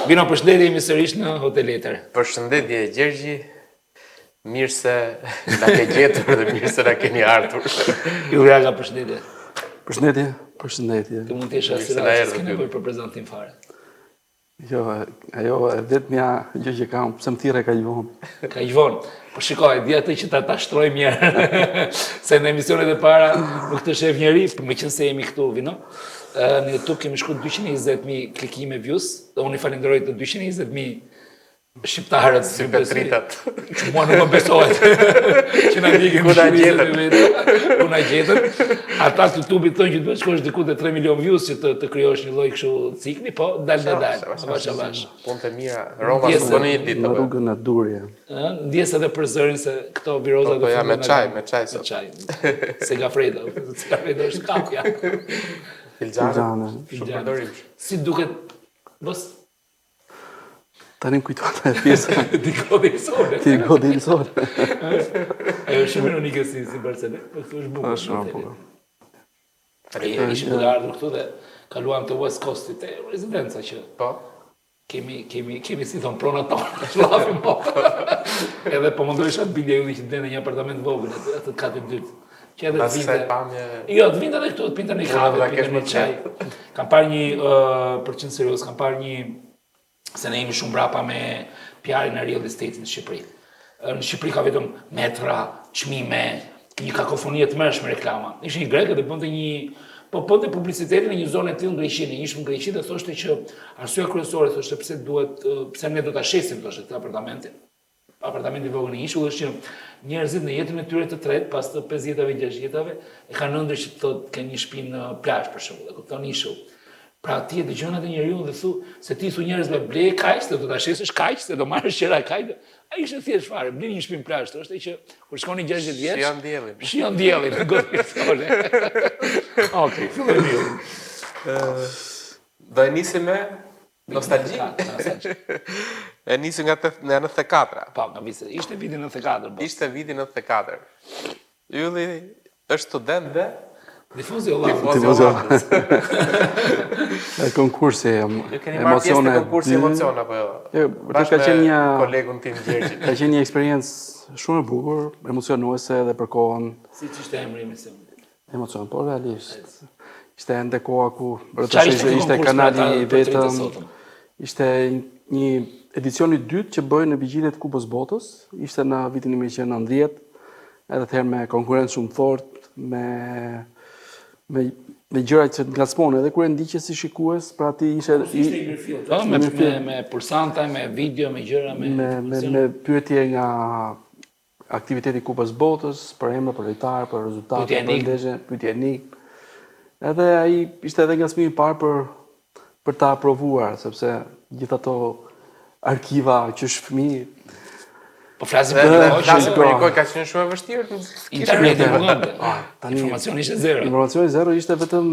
Vino, përshëndetje jemi sërish në Hotel Ether. Përshëndetje Gjergji, mirë se na ke gjetur dhe mirë se na keni ardhur. Ju Raga, përshëndetje. Përshëndetje. Të mund të isha si rrasë, s'kene bërë për prezentim fare. Jo, ajo e vetëmja gjë që kam, pse më thirre ka vonë. Ka vonë. Po shikoj, di atë që ta shtroj mirë. Se në emisionet e para nuk të shef njeri, për me qënë se jemi këtu, Vino. Në YouTube kemi shku 220.000 klikime views, dhe unë i falenderoj të 220.000 shqiptarët. Sympatritat. Që mua nuk më besohet. Që na ndjekin ku na gjetën. Ata të YouTube-it thonë që duhet shkosh diku te 3 milion views që të krijosh një lloj kështu cikli, po dal. Avash. Punë të mira. Roma nuk bën një ditë. Në rrugën e Durje. Ndjes edhe për zërin se këto viroza do me çaj sot. Se gafreta është kapja. Filxhane. Shumë përdorim. Si duket bos Tani kujtohet e pjesa. Diko dhe ilsore. Diko dhe ilsore. Ajo shumë ironike si Barcelona, po këtu është bukur. Shumë bukur. Ishim të ardhur këtu dhe kaluam të West Coast-it, te rezidenca që po kemi si thon pronat tonë, shlafim po. Edhe po mundohesha të bindja ju që të një apartament vogël atë katin dytë. Që edhe të vinte. Jo, të vinte edhe këtu, të pinte një kafe, të pinte një çaj. Kam parë një për qenë serioz, kam parë një se ne jemi shumë brapa me PR-in e real estate në Shqipëri. Në Shqipëri ka vetëm metra, çmime, një kakofoni të mërshme reklama. Ishte një grek dhe bënte publicitetin në një zonë e tillë në Greqi, ishim në Greqi dhe thoshte që arsyeja kryesore thoshte pse ne do ta shesim thoshte këtë apartamentin. Apartamenti vogël në ishull është që njerëzit në jetën e tyre të tretë, pas të 50-ave, 60-ave, e kanë ëndër që thotë ke një shtëpi në plazh për shembull, e kupton ishull. Pra ti e dëgjon atë njeriu dhe thu se ti thu njerëzve ble kaq, se do ta shesësh kaq, se do marrësh qira kaq. Ai ishte thjesht fare, blini një shtëpi në plazh, thoshte që kur shkoni 60 vjeç, shijon diellin, godit. Okej, fillojmë. Do e nisim me nostalgji. E nisi nga 94. Po, nga vite. Ishte viti 94. Ishte viti 94. Ylli është student dhe Tifozi Hollandës. Konkursi emocione. Konkursi emocione apo jo? Ka qenë një kolegun tim Gjergji. Ka qenë një eksperiencë shumë e bukur, emocionuese edhe për kohën. Siç ishte emri i emisionit. Emocion, po realisht. Ishte ende koha ku ishte kanali vetëm. Ishte një edicion i dytë që bëjnë në vigjiljet e Kupës Botës. Ishte në vitin 1990, edhe atëherë me konkurrencë shumë fort, me gjëra që ngacmon edhe kur e ndiqe si shikues, pra ti ishe me pulsanta, me video, me gjëra, me pyetje nga aktiviteti i Kupës Botës, për emra, për lojtarë, për rezultate, për ndeshje, pyetje enik. Edhe ai ishte edhe ngacmimi i parë për ta aprovuar, sepse gjithë ato arkiva që është fëmijë. Po flasim për një kohë ka qenë shumë e vështirë. Interneti mungonte. Informacioni ishte zero. Informacioni zero, ishte vetëm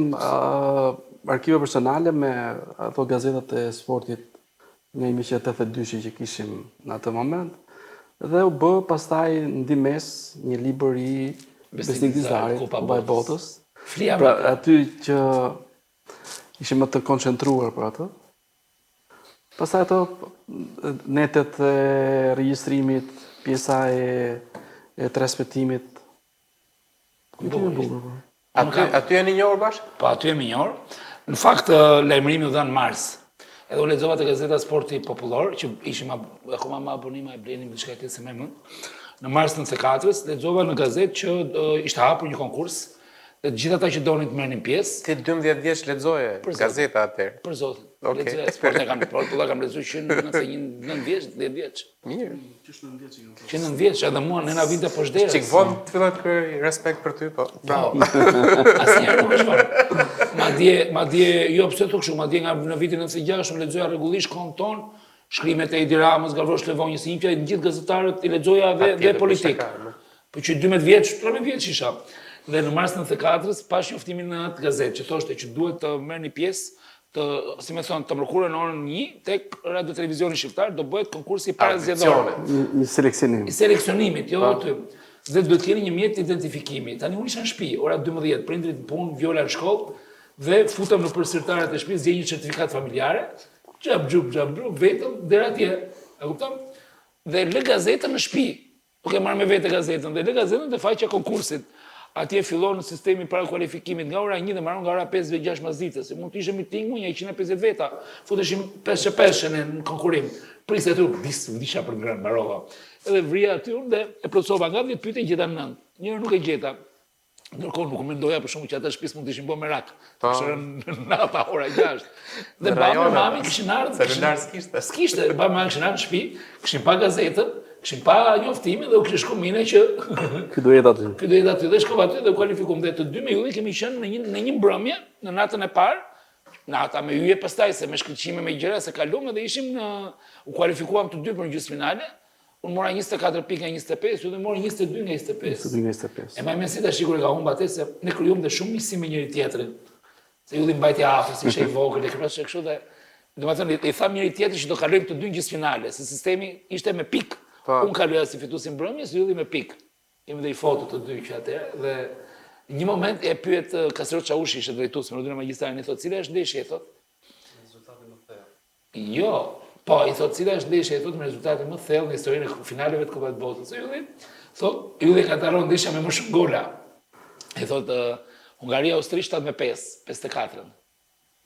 arkiva personale me ato gazetat e sportit nga 1982 që kishim në atë moment. Dhe u bë pastaj ndimes një libër i Besnik Dizarit, Kupa e Botës. Pra aty që ishim më të koncentruar për atë. Pastaj ato netet e regjistrimit, pjesa e transmetimit. Aty jeni njohur bashkë? Po aty jemi njohur. Në fakt lajmërimi u dha në mars. Edhe u lexova te gazeta Sporti Popullor, që ishim akoma me abonime e blenim diçka këtë se më mund. Në mars 94-s lexova në gazetë që ishte hapur një konkurs dhe të gjithë ata që donin të merrnin pjesë. Ti 12 vjeç lexoje gazeta atëherë. Për zotin. Lexoje sport e kam lexuar që nëse 9 vjeç, 10 vjeç. Mirë. Që 9 vjeç, edhe mua nëna vinte poshtë derës. Çik vonë të fillat të kërkoj respekt për ty, po. Bravo. Asnjëherë nuk është vonë. Madje jo pse thua kështu, madje nga në vitin 96 unë lexoja rregullisht kohën tonë, shkrimet e Edi Ramës, Gavrosh Levonjës, Impja, të gjithë gazetarët i lexoja dhe politikë. Po që 12 vjeç, 13 vjeç isha. Dhe në mars 94-s pash njoftimin në atë gazetë që thoshte që duhet të merrni pjesë si më thon, të mërkurën në orën 1 tek Radio Televizioni Shqiptar do bëhet konkursi parazgjedhor. Një seleksionim. I seleksionimit, jo aty. Dhe do të keni një mjet identifikimi. Tani unë isha në shtëpi, ora 12, prindrit në punë, Vjola në shkollë dhe futem në përsëritarët e shtëpisë, gjej një certifikat familjare Gjabxhup, vetëm, deri atje, e kupton? Dhe lë gazetën në shtëpi. Nuk e marr me vete gazetën, dhe lë gazetën te faqja e konkursit. Atje fillon sistemi para kualifikimit nga ora 1 dhe mbaron nga ora 5:06 mazite, se mund të ishte mitingu një 150 veta. Futeshim 5-5 në konkurim. Prisë aty, disha për ngrënë, mbarova. Edhe vrija aty unë dhe e plotësova nga 10 pyetje gjeta 9. Njëherë nuk e gjeta. Ndërkohë nuk mendoja për shkak që ata shtëpis mund të ishin bë merak. Në nata ora 6. Dhe baba e mami kishin ardhur. Celular s'kishte. S'kishte, baba e mami kishin ardhur në shtëpi, kishin pa gazetën, kishin pa njoftimin dhe u kishin shku mine që Ky do jetë aty. ky do jetë aty dhe shkova aty dhe u kualifikuam dhe të 2 me ylli kemi qenë në një mbrëmje në natën e parë. Nata me hyje pastaj se me shkëlqime me gjëra se kalum dhe ishim u kualifikuam të dy për në gjysmëfinale. Unë mora 24 pikë nga 25, ju dhe mora 22 nga 25. 22 nga 25. E ma me si ta shikur e ka humba atë se ne kryum dhe shumë njësi me njëri tjetrin. Se ju dhe mbajti afër, si ishe i vogël, e këpra që kështu dhe... Dhe më thënë, i tham njëri tjetrin që do kalojmë të dy në gjysmëfinale, se sistemi ishte me pikë. Unë kaluja si fitusim mbrëmjes, ju dhe me pikë. Kemi dhe i foto të dy që atëherë, dhe një moment e pyet Kasero Çaushi, ishte drejtues me Rodinë Magjistarin, i thot, cila është ndeshja, i thot? Rezultati më thellë. Jo, po, i thot, cila është ndeshja, i thot, me rezultate më thellë në historinë e finaleve të Kupës së Botës. Ylli ka taron ndeshja me më shumë gola. I thot, Hungaria-Austri 7-5, 54.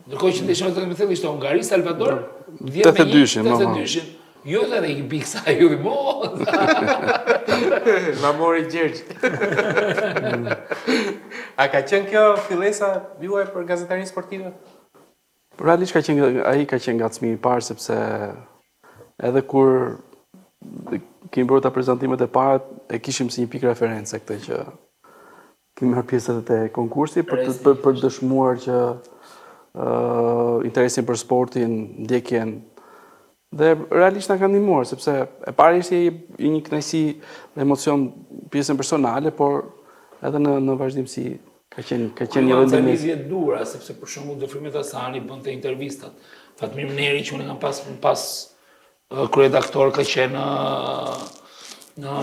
Ndërkohë që ndeshja më thellë ishte Hungari-Salvador, 82-shin. Jo dhe i biksa, ju i mos. Ma mori Gjergj. A ka qenë kjo fillesa juaj për gazetarinë sportive? Realisht ai ka qenë ngacmimi i parë sepse edhe kur kemi bërë ta prezantimet e para e kishim si një pikë referencë këtë që kemi marrë pjesë te konkursi për dëshmuar që interesin për sportin, ndjekjen. Dhe realisht na ka ndihmuar sepse e para ishte një kënaqësi dhe emocion pjesën personale, por edhe në vazhdimsi ka qenë një vendim i dura, sepse për shembull Dofrimet Hasani bënte intervistat. Fatmir Mneri që unë kam pas kryeredaktor ka qenë në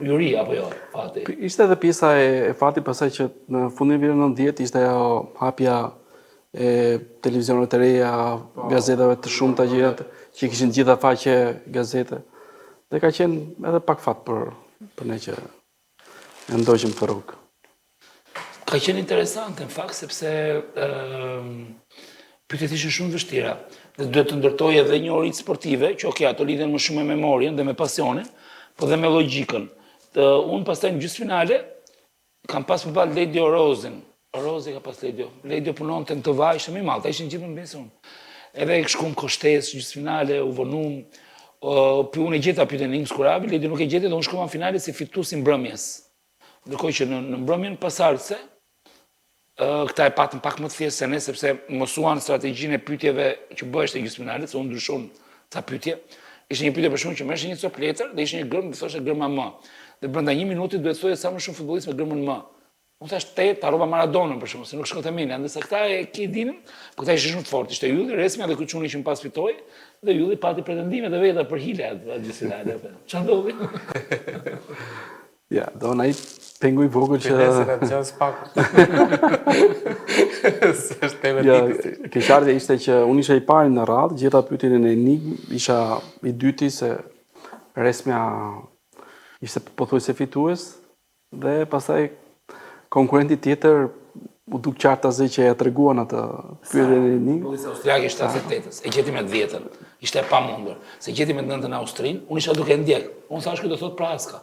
juri apo jo, fati. Ishte edhe pjesa e fati pasaj që në fundin e vitit 90 ishte ajo hapja e televizionit të reja, gazetave të shumta që kishin gjitha faqe gazete. Dhe ka qenë edhe pak fat për ne që e ndoqëm këtë rrugë. Ka qenë interesante në fakt sepse pyetjet ishin shumë vështira. Dhe duhet të ndërtoj edhe një orë sportive, që ato lidhen më shumë me memorien dhe me pasionin, po dhe me logjikën. Unë pastaj në gjysmëfinale kam pas përballë Ledio Orozin. Orozi ka pas Ledio. Ledio punonte në TV, ishte më i madh, ishin gjithë më besun. Edhe shkum Kostes, gjysmëfinale, u vonum. Unë e gjeta pyetjen e Ings Kurabi, Ledio nuk e gjeti dhe unë shkova në finale si fituesi mbrëmjes. Ndërkohë që në mbrëmjen pasardhëse, këta e patën pak më të thjeshtë se ne, sepse mosuan strategjinë e pyetjeve që bëheshte gjysmëfinale, se unë ndryshon ca pyetje. Ishte një pyetje për shkak që merrshte një copë letër dhe ishte një gërm, më thoshte gërma M. Dhe brenda 1 minuti duhet thoje sa më shumë futbollist me gërmën M. Unë thash 8, harrova Maradonën për shkak se nuk shkonte mirë, ndërsa këta e dinin, por këta ishin shumë të fortë. Ishte Ylli, Resmja dhe Kuçuni që pas fitoi, dhe Ylli pati pretendimet e veta për hile atë gjysmëfinale. Çfarë ndodhi? Ja, do ai pengu i vogël që... Pëllesën e të gjënë spaku. Së është teme ditës. Keqardhja ishte që unë isha i pari në radhë, gjeta pyetjen e enigmë, isha i dyti se Resmja ishte pothuajse fitues, dhe pastaj konkurenti tjetër u duk qartë asaj që ja treguan atë pyetjen e enigmë. Futbollisti austriak ishte 88-s, e gjeti me 10-ën. Ishte e pamundur. Se gjeti me 9-ën në Austrinë, unë isha duke ndjek. Unë thash që do thot Praska.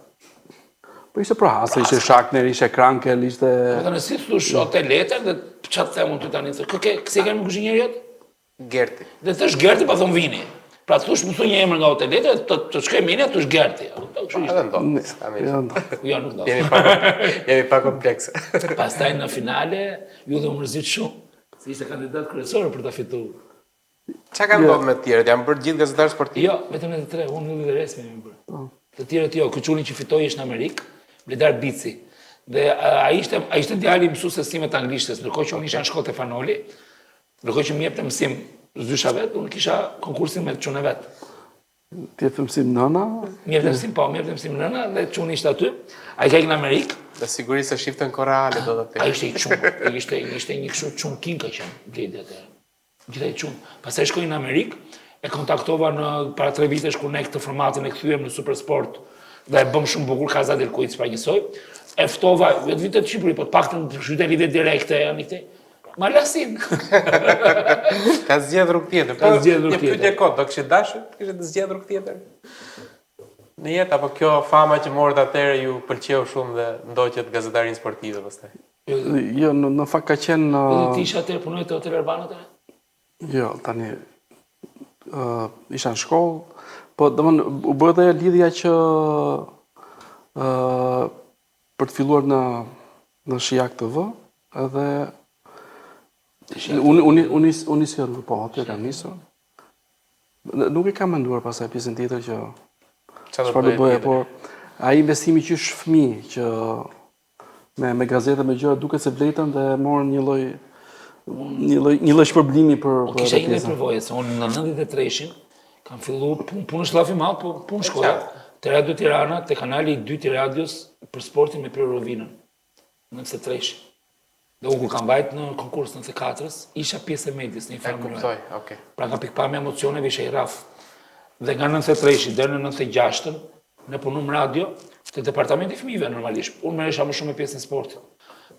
Po ishte Praska, ishte Shakner, ishte Krankel, ishte... Po tani si thosh atë letër dhe çfarë them unë ty tani? Këse kanë kuzhinjeriat? Gerti. Dhe thash Gerti pa thon vini. Pra thosh më thuaj një emër nga atë letër, të shkoj mini atë Gerti. Edhe ndonë. Jo, nuk do. Jemi pa komplekse. Pastaj në finale, ju dhe u mërzit shumë, se ishte kandidat kryesor për ta fituar. Çka kanë ndodhur me të tjerët? Janë bërë gjithë gazetarë sportivë? Jo, vetëm ne të tre, unë Ylli dhe Resmi jemi bërë. Të tjerët jo, Kuçuni që fitoi ishte në Amerikë, Bledar Bici. Dhe ai ishte djali mësues time të anglishtes, ndërkohë që unë isha në shkollë te Fanoli, ndërkohë që më jepte mësim zysha vet, unë kisha konkursin me çunë vet. Ti jep mësim nëna? Më jepte mësim nëna dhe çuni ishte aty. Ai ka ikur në Amerikë. Dhe sigurisht se shiften koreale do të Ai ishte i çun, ishte një kështu çun king ka qenë Bledi atë. Gjithaj qunë. Pastaj shkoj në Amerikë, e kontaktova para 3 vitesh kur ne këtë formatin e kthyem në Supersport dhe e bëm shumë bukur, Casa del Quiz pra njësoj. E ftova, vetë vitet Shqipëri, po të paktën shyte lidhje direkte janë këtej. Malasin. Ka zgjedhur rrugë tjetër. Ka zgjedhur rrugë tjetër. Një pyetje kot, do kishte dashur, kishte zgjedhur rrugë tjetër. Në jetë apo kjo fama që morët atëherë ju pëlqeu shumë dhe ndoqët gazetarinë sportive pastaj? Jo, në fakt ka qenë Ti isha atëherë punoj te Hotel Urbana atëherë? Jo, tani isha në shkollë, po domethënë u bë dhe lidhja që për të filluar në Shijak TV, edhe unë nisi po, aty kam nisur. Nuk e kam menduar pasaj pjesën tjetër që çfarë do bëja, por ai investimi që është fëmijë që me gazeta me gjëra duket se vletën dhe morën një lloj shpërblimi për kisha një përvojë, se unë në 93-shin kam filluar punë shllafi madh, po punë shkolla. Te Radio Tirana, te kanali 2 i radios për sportin me Rovinën. Në 93-shin. Dhe unë kur kam bajt në konkurs në 94-s, isha pjesë e medjes në një farë mënyrë. Kuptoj, okay. Pra nga pikpamja emocioneve isha i rraf. Dhe nga 93-shin deri në 96-ën, ne punum radio te departamenti i fëmijëve normalisht. Unë merresha më shumë me pjesën e sportit.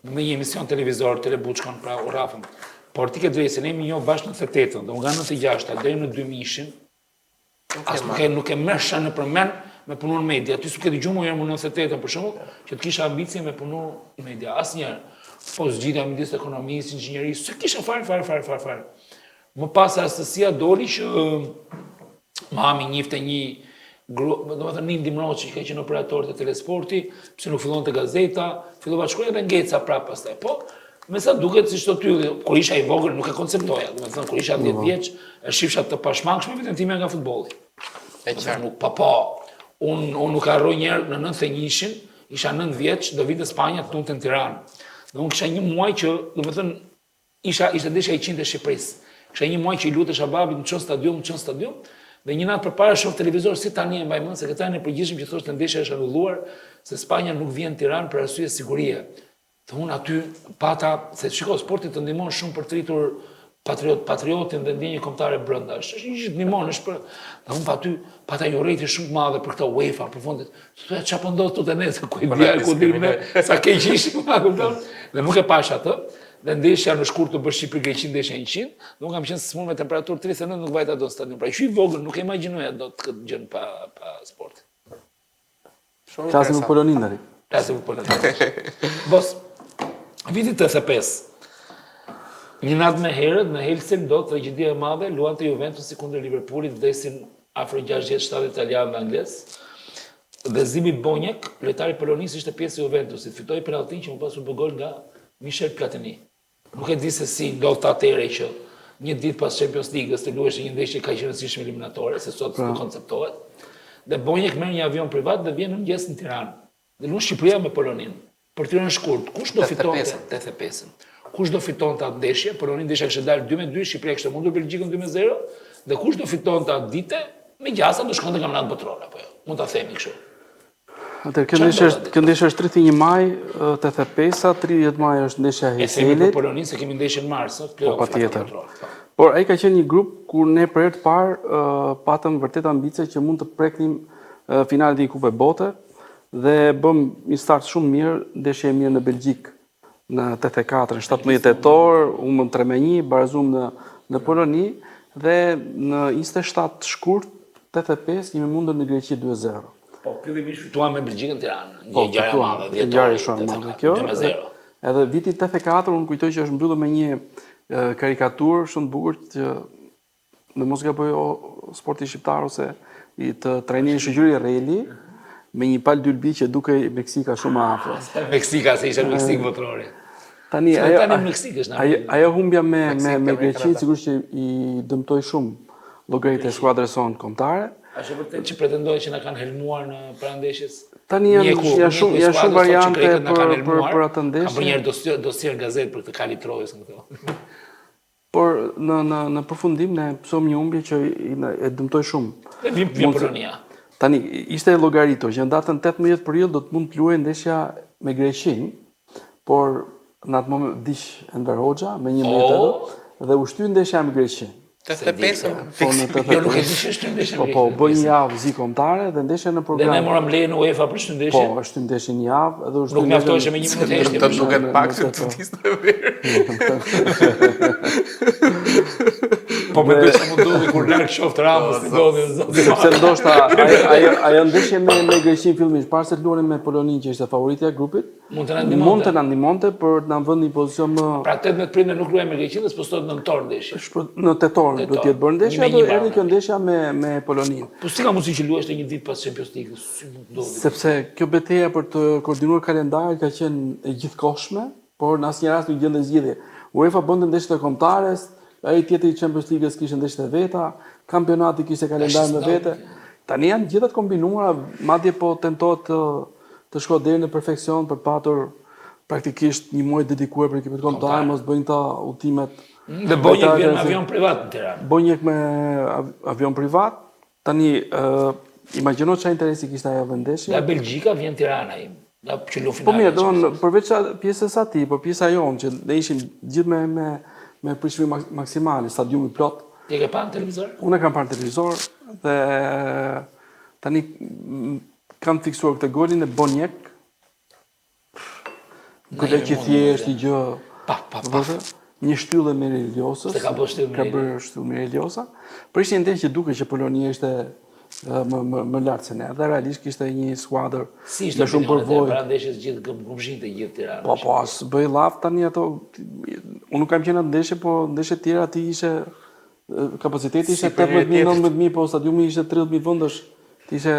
Në një emision televizor, Telebuçkon, pra u rrafëm. Por ti ke drejtë se ne jemi njohur bashkë në 98-ën, dhe nga 96-a deri në 2000-shin, as nuk e mësha në përmend me punu në media. Ty s'u ke dëgjuar më herë në 98-ën për shembull, që të kisha ambicie me punu në media. Asnjëherë. Po zgjidhja midis ekonomisë, inxhinierisë, se kisha fare. Më pas rastësia doli që mami njifte një grup, domethënë një ndihmëroç që ka qenë operator të telesporti, pse nuk fillonte gazeta, fillova të shkruaj edhe ngeca prapë pastaj. Po, me sa duket si çdo ty, kur isha i vogël nuk e konceptoja, domethënë kur isha 10 vjeç, e shifsha të pashmangshme vetëm time nga futbolli. E qartë. Nuk unë nuk harroj një herë në 91-shin, isha 9 vjeç, do vinte Spanja të tunte në Tiranë. Dhe unë kisha një muaj që, domethënë, ishte ndeshja 100 e Shqipërisë. Kisha një muaj që i lutesha babit në çon stadium, dhe një natë përpara shoh televizor si tani e mbaj mend sekretarin e përgjithshëm që thoshte ndeshja është anulluar se Spanja nuk vjen në Tiranë për arsye sigurie. Dhe unë aty pata se shiko sporti të ndihmon shumë për të rritur patriotin dhe ndjenjë kombëtare brenda. Është një gjë ndihmon, është për. Dhe unë aty pata një urrejtje shumë të madhe për këtë UEFA, për fundit. Thoya çfarë po ndodh këtu te ne, ku dimë sa keq ishim, ma kupton? Dhe nuk e pash atë. Dhe ndeshja në shkurt të bësh Shqipëri-Greqi ndeshja 100, dhe unë kam qenë smur me temperaturë 39 nuk vajta do në stadion. Pra i vogël, nuk e imagjinoja do të këtë gjën pa sport. Flasim për Polonin tani. Flasim për Polonin. Bos, vitit 85. Një natë më herët në Helsinki do tragjedia e madhe, luante Juventusi kundër Liverpoolit, vdesin afro 60-70 italianë dhe anglez. Dhe Zimi Bonjak, lojtari polonis, ishte pjesë e Juventusit. Fitoi penalltin që më pas u bë gol nga Michel Platini. Nuk e di se si ndodhte atëherë që një ditë pas Champions League-s të luhesh një ndeshje kaq e rëndësishme eliminatore, se sot nuk konceptohet. Dhe Bonjak merr një avion privat dhe vjen në mëngjes në Tiranë. Dhe luan Shqipëria me Polonin. Për të rënë shkurt, kush do fitonte 85-ën? Kush do fitonte atë ndeshje? Polonia ndeshja kishte dalë 2-2, Shqipëria kishte mundur Belgjikën 2-0, dhe kush do fitonte atë ditë? Me gjasa do shkonte kampionat botror apo jo. Mund ta themi kështu. Atëherë kjo ndeshje është 31 maj 85-a, 30 maj është ndeshja e Heselit. E themi Heselit. për Polonin se kemi ndeshjen mars, Po patjetër. Por ai ka qenë një grup kur ne për herë të parë patëm vërtet ambicie që mund të preknim finalet e një kupe bote dhe bëm një start shumë mirë, ndeshje e mirë në Belgjik në 84, në 17 tetor, humbëm 3-1, barazuam në Poloni dhe në 27 shkurt 85 jemi mundur në Greqi 2-0. Po, fillimisht fituam me Belgjikën Tiranë. Po, Një ngjarje e madhe, një ngjarje shumë e madhe kjo. 2-0. Edhe viti 84 unë kujtoj që është mbyllur me një karikaturë shumë të bukur që në mos gaboj sporti shqiptar ose i të trajnerit Shoqëri Reli me një pal dylbi që dukej Meksika shumë afër. Meksika, se ishte Meksik botrori. Tani Meksik është ajo humbja me Greqinë sigurisht që i dëmtoi shumë llogaritë e skuadrës sonë kombëtare. A është vërtet që pretendojnë që na kanë helmuar në parandeshjes? Tani janë shumë variante për atë ndeshje. Ka bërë një dosier gazet për këtë Kalitrojës në këto. Por në përfundim ne pësojmë një humbje që e dëmtoi shumë. Dhe vim Polonia. Tani ishte llogaritur që në datën 18 prill do të mund të luajë ndeshja me Greqinë, por në atë moment diq Enver Hoxha me 1 metër dhe u shty ndeshja me Greqinë. 85 Jo, nuk e di që është ndeshja me Po, Greqinë. bëj një javë zi kombëtare dhe ndeshja në Dhe program. ne moram leje në UEFA për shtë ndeshje. Po, është ndeshje një javë edhe u shty. Nuk mjaftoheshe me një minutë heshtje. Të duket pak se të tisë në verë. Po me dhe që më duke kur larkë shoftë Ramës, si do dhe zotë. Sepse ndoshta ajo ndeshje me Greqinë fillimisht, para se të luanin me Poloninë që ishte favoritja e grupit, Mund të mund të na ndihmonte për të na vënë në pozicion më Pra 18 prindër nuk luajnë me Greqinë dhe s'postohet në nëntor ndeshje. në tetor do të jetë bërë ndeshja, do erdhi kjo ndeshja me Poloninë. Po si ka mundësi që luash të një ditë pas Champions League? Si mund të ndodhi? Sepse kjo betejë për të koordinuar kalendarin ka qenë e gjithkohshme, por në asnjë rast nuk gjende zgjidhje. UEFA bënte ndeshjet e kombëtare, ai tjetri i Champions League-s kishte ndeshjet e veta, kampionati kishte kalendarin me vete. Tani janë gjitha të kombinuara, madje po tentohet të shkojë deri në perfeksion për patur praktikisht një muaj dedikuar për ekipet kombëtare, mos bëjnë këta udhimet. Dhe Bonjek vjen me avion privat në Tiranë. Bonjek me avion privat. Tani imagjino çfarë interesi kishte ajo vendeshje. Nga Belgjika vjen Tirana im. Nga që lu finale. Po mirë, domethënë përveç pjesës atij, po pjesa jonë që ne ishim gjithë me prishje maksimale, stadiumi plot. Ti ke pa në televizor? Unë e kam parë në televizor dhe tani kam fiksuar këtë golin e Bonjek. Golë që thjesht i gjë. Pa. Një shtyllë me Reliosës. Se ka bërë shtyllë Ka bërë shtyllë me Reliosa. Por ishte një ndeshje që duket që Polonia ishte më lartë se ne. Dhe realisht kishte një skuadër Si ishte me shumë përvojë. Para ndeshjes gjithë gumzhinte gjithë Tirana. Po, as bëj llaf tani ato. Unë nuk kam qenë atë ndeshje, po ndeshje të tjera aty ishte kapaciteti ishte 18.000-19.000, po stadiumi ishte 30.000 vendash. Ishte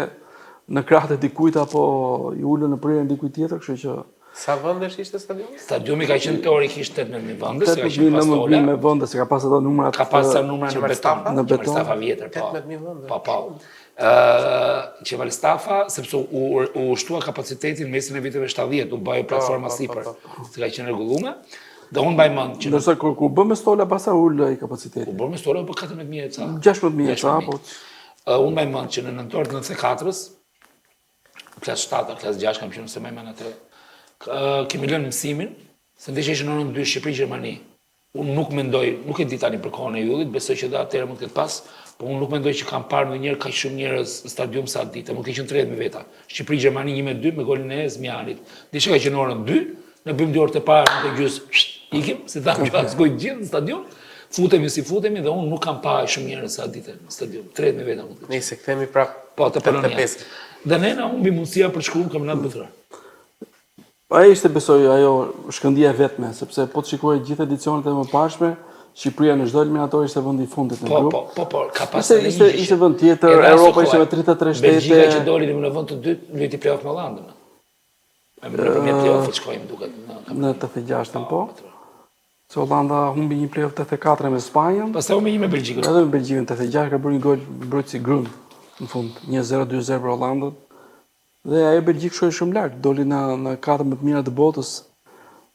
në krahët e dikujt apo i ulën në prerjen e dikujt tjetër, kështu që Sa vendesh ishte stadiumi? Stadiumi ka qenë teorikisht 18.000 vende, se ka qenë 18.000 me vende, se ka pas ato numrat. Ka pas sa numra në beton. Në beton. Stafa vjetër, po. 18.000 vende. Po. Qeval Stafa, sepse u shtua kapacitetin mesin e viteve 70, u bëjë platforma sipër, se ka qenë rregulluar. Dhe unë mbaj mend që Ndërsa kur bëm me stola pasa ul ai kapaciteti. u bërë me stola po 14.000 ca. 16.000 ca, po. Unë mbaj mend që në nëntor të 94-s, klas 7, klas 6 kam qenë se më mend atë. Kemi lënë mësimin, se ndeshja ishte në orën 2 Shqipëri-Gjermani. Unë nuk mendoj, nuk e di tani për kohën e yllit, besoj që dhe atëherë mund të ketë pas, po unë nuk mendoj që kam parë ndonjëherë kaq shumë njerëz në stadium sa atë ditë, mund të kenë 30.000 veta. Shqipëri-Gjermani 1-2 me golin e Zmianit. Ndeshja ka qenë në orën 2, ne bëjmë 2 orë të parë në gjys, ikim, si thamë që asgoj gjithë në stadium. Futemi si futemi dhe unë nuk kam parë shumë njerëz sa atë ditë në stadium. 30.000 veta mund të ketë. Nëse kthehemi prap Po, të Polonia. 85. Dhe ne na humbi mundësia për të shkruar kampionat botëror. Ai ishte besoj ajo shkëndija e vetme, sepse po të shikoj gjithë edicionet e mëparshme, Shqipëria në çdo eliminator ishte vendi i fundit në grup. Po, ka pasur Ishte vend tjetër, Europa ishte me 33 shtete. Belgjika që doli në vend të dytë, luajti play-off me Hollandën. Në premier play-off shkojmë duket në 86-ën po. Se Hollanda humbi një play-off 84 me Spanjën. Pastaj humbi një me Belgjikën. Edhe me Belgjikën 86 ka bërë një gol mbrojtësi grym në fund, 1-0-2-0 për Hollandën. Dhe ajo Belgjikë shkoi shumë lart, doli në 14 më të mira të botës.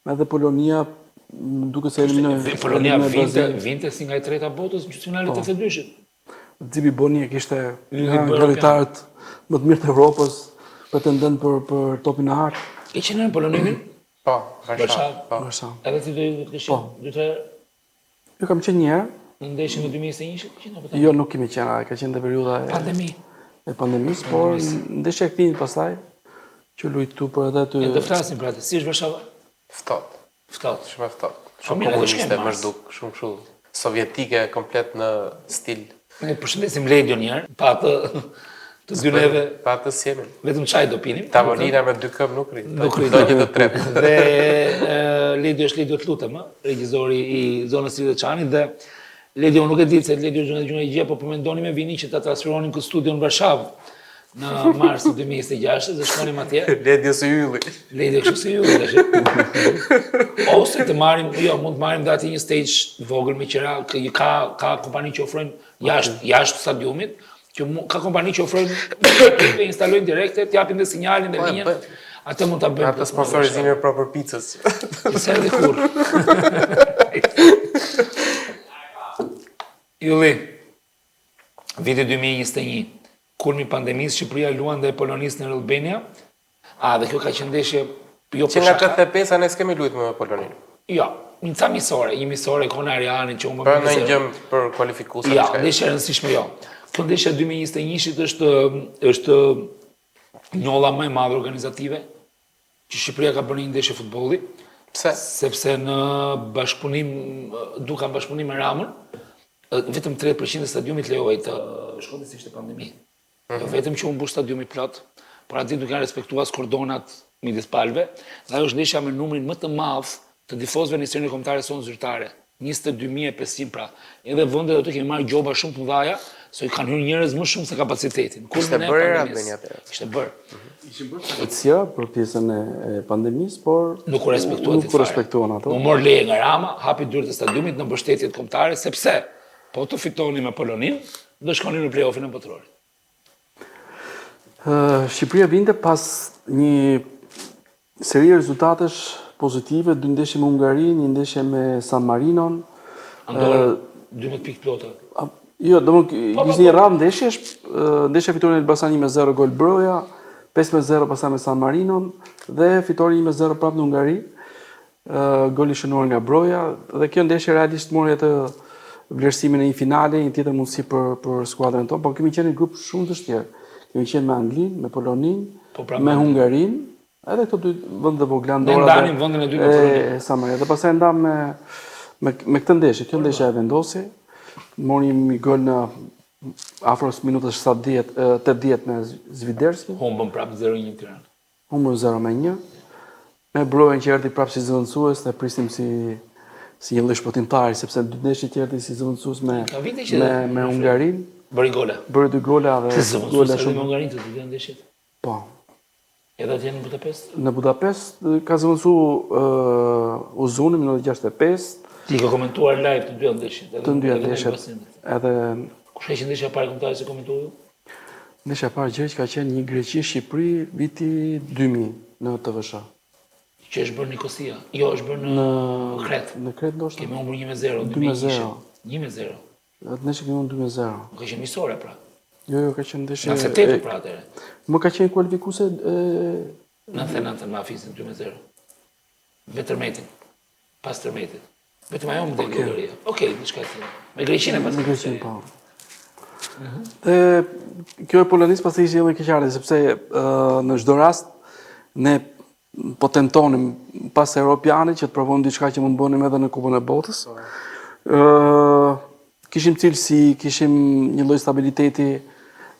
Edhe Polonia duket se eliminoi. Polonia vinte si nga e treta botës në gjysmëfinalen e 82-shit. Zibi Bonjek ishte nga lojtarët më të mirë të Evropës, pretendent për topin e hartë. E që në Polonimin? Po, Varshavë. Po. Varshavë. Edhe ti do të kishin 2-3 Jo kam qenë një herë. në ndeshjen e 2021-shit, apo Jo, nuk kemi qenë, ka qenë në periudha e pandemisë, por ndeshja e kthimit pastaj që luajtu për edhe aty. Ne do flasim për atë. Si është Varshava? Ftohtë. Shumë ftohtë. Po Shumë mirë, komuniste, më zhduk, shumë kështu sovjetike komplet në stil. Ne përshëndesim Ledion një herë, pa atë të dy neve, Pa të sjemin. vetëm çaj do pinim. Tavolina me 2 këmbë nuk rrit. Nuk rrit. Do një të tretë. Dhe Ledio është Ledio të lutem, regjizori i zonës së Çanit dhe Ledio nuk e di se Ledio është gjuna e gjë, po mendoni me vini që ta transferonin këtë studion në Varshavë në mars 2026 dhe shkonim atje. Ledio së ylli. Ledio kështu si ju tash. Ose të marrim, jo, mund të marrim dati një stage vogël me qira, ka kompani që ofrojnë jashtë stadiumit, që ka kompani që ofrojnë të instalojnë direkte, të japin dhe sinjalin dhe linjën. Atë mund ta bëjmë. Atë sponsorizimin e proper pizzas. Se edhe kur. Ylli, viti 2021, kulmi pandemisë, Shqipëria luan dhe Polonisë në Albania. Dhe kjo ka qenë ndeshje jo Që nga 85 ne s'kemi luajtur me Poloninë. Jo, një ca misore, një misore kona Arianin që unë më Për në një gjëm për kualifikusa. Ja, ndeshja e rëndësishme jo. Kjo ndeshja 2021 është njolla më e madhe organizative që Shqipëria ka bërë një ndeshje futbolli. Pse? Sepse në bashkëpunim, duka në bashkëpunim me Ramën, vetëm 30% e stadiumit lejohej të shkonte si ishte pandemi. Jo vetëm që u mbush stadiumi plot, por aty duke respektuar kordonat midis palëve, dhe ajo është ndeshja me numrin më të madh të tifozëve në historinë kombëtare sonë zyrtare. 22.500 pra. Edhe vendet aty kemi marrë gjoba shumë të mëdha, se kanë hyrë njerëz më shumë se kapacitetin. Ishte bërë Albania atëherë. Ishte bërë. Ishin bërë sakrifica për pjesën e pandemisë, por nuk u respektuan ato. U mor leje nga Rama, hapi dyert e stadiumit në mbështetjet kombëtare, sepse po të fitoni me Polonin, do shkonin në play-offin e botrorit. Shqipëria vinte pas një seri rezultatesh pozitive, 2 ndeshje me Hungarinë, 1 ndeshje me San Marinon. Andorra 12 pikë plota. Jo, ishte një radhë ndeshjesh, ndeshja fitori në Elbasan 1-0 gol Broja, 5-0 pastaj me San Marinon dhe fitori 1-0 prapë në Hungari, gol i shënuar nga Broja, dhe kjo ndeshje realisht mori atë vlerësimin e një finale, një tjetër mundësi për skuadrën tonë, por kemi qenë një grup shumë të vështirë. Kemi qenë me Anglinë, me Poloninë, me Hungarinë, edhe këto 2 vende vogla Andorra. Ne ndanim vendin e 2 me Poloninë. San Marinon. Dhe pastaj ndam me këtë ndeshje. Kjo ndeshja e vendosi. Morim një gol në afro minutës 80 me Zviderski. Humbëm prapë 0-1 në Tiranë. Humbëm 0-1. Me Brojen që erdhi prapë si zëvendësues dhe prisnim si një lloj shpëtimtari, sepse 2 ndeshje që erdhi si zëvendësues me Hungarinë. Bëri gola. Bëri 2 gola dhe gola shumë. Me Hungarinë të 2 ndeshjet. Po. Edhe atje në Budapest? Në Budapest ka zëvendësu Uzuni minutë 65. Ti ka komentuar live të 2 ndeshjet. Të 2 ndeshjet. Edhe kush ishte ndeshja e parë kombëtare që komentuar? Ndeshja e parë gjë që ka qenë një Greqi-Shqipëri viti 2000 në TVSH. Që është bërë Nikosia. Jo, është bërë në Kret. Në Kret ndoshta. Kemi humbur 1-0. 2-0. 1-0. Atë ndeshje kemi humbur 2-0. Ka qenë misore pra. Jo, ka qenë ndeshje. 98 pra atëre. Më ka qenë kualifikuese 99 me Afisin 2-0. Me Tërmetin. Pas Tërmetit. Vetëm ajo më del Bulgaria. Okej, diçka tjetër. Me Greqinë pas. Me Greqinë po. Dhe kjo e Polonisë pastaj ishte edhe keqardhje sepse në çdo rast ne po tentonim pas Europianit që të provojmë diçka që mund bënim edhe në Kupën e Botës. Kishim cilësi, kishim një lloj stabiliteti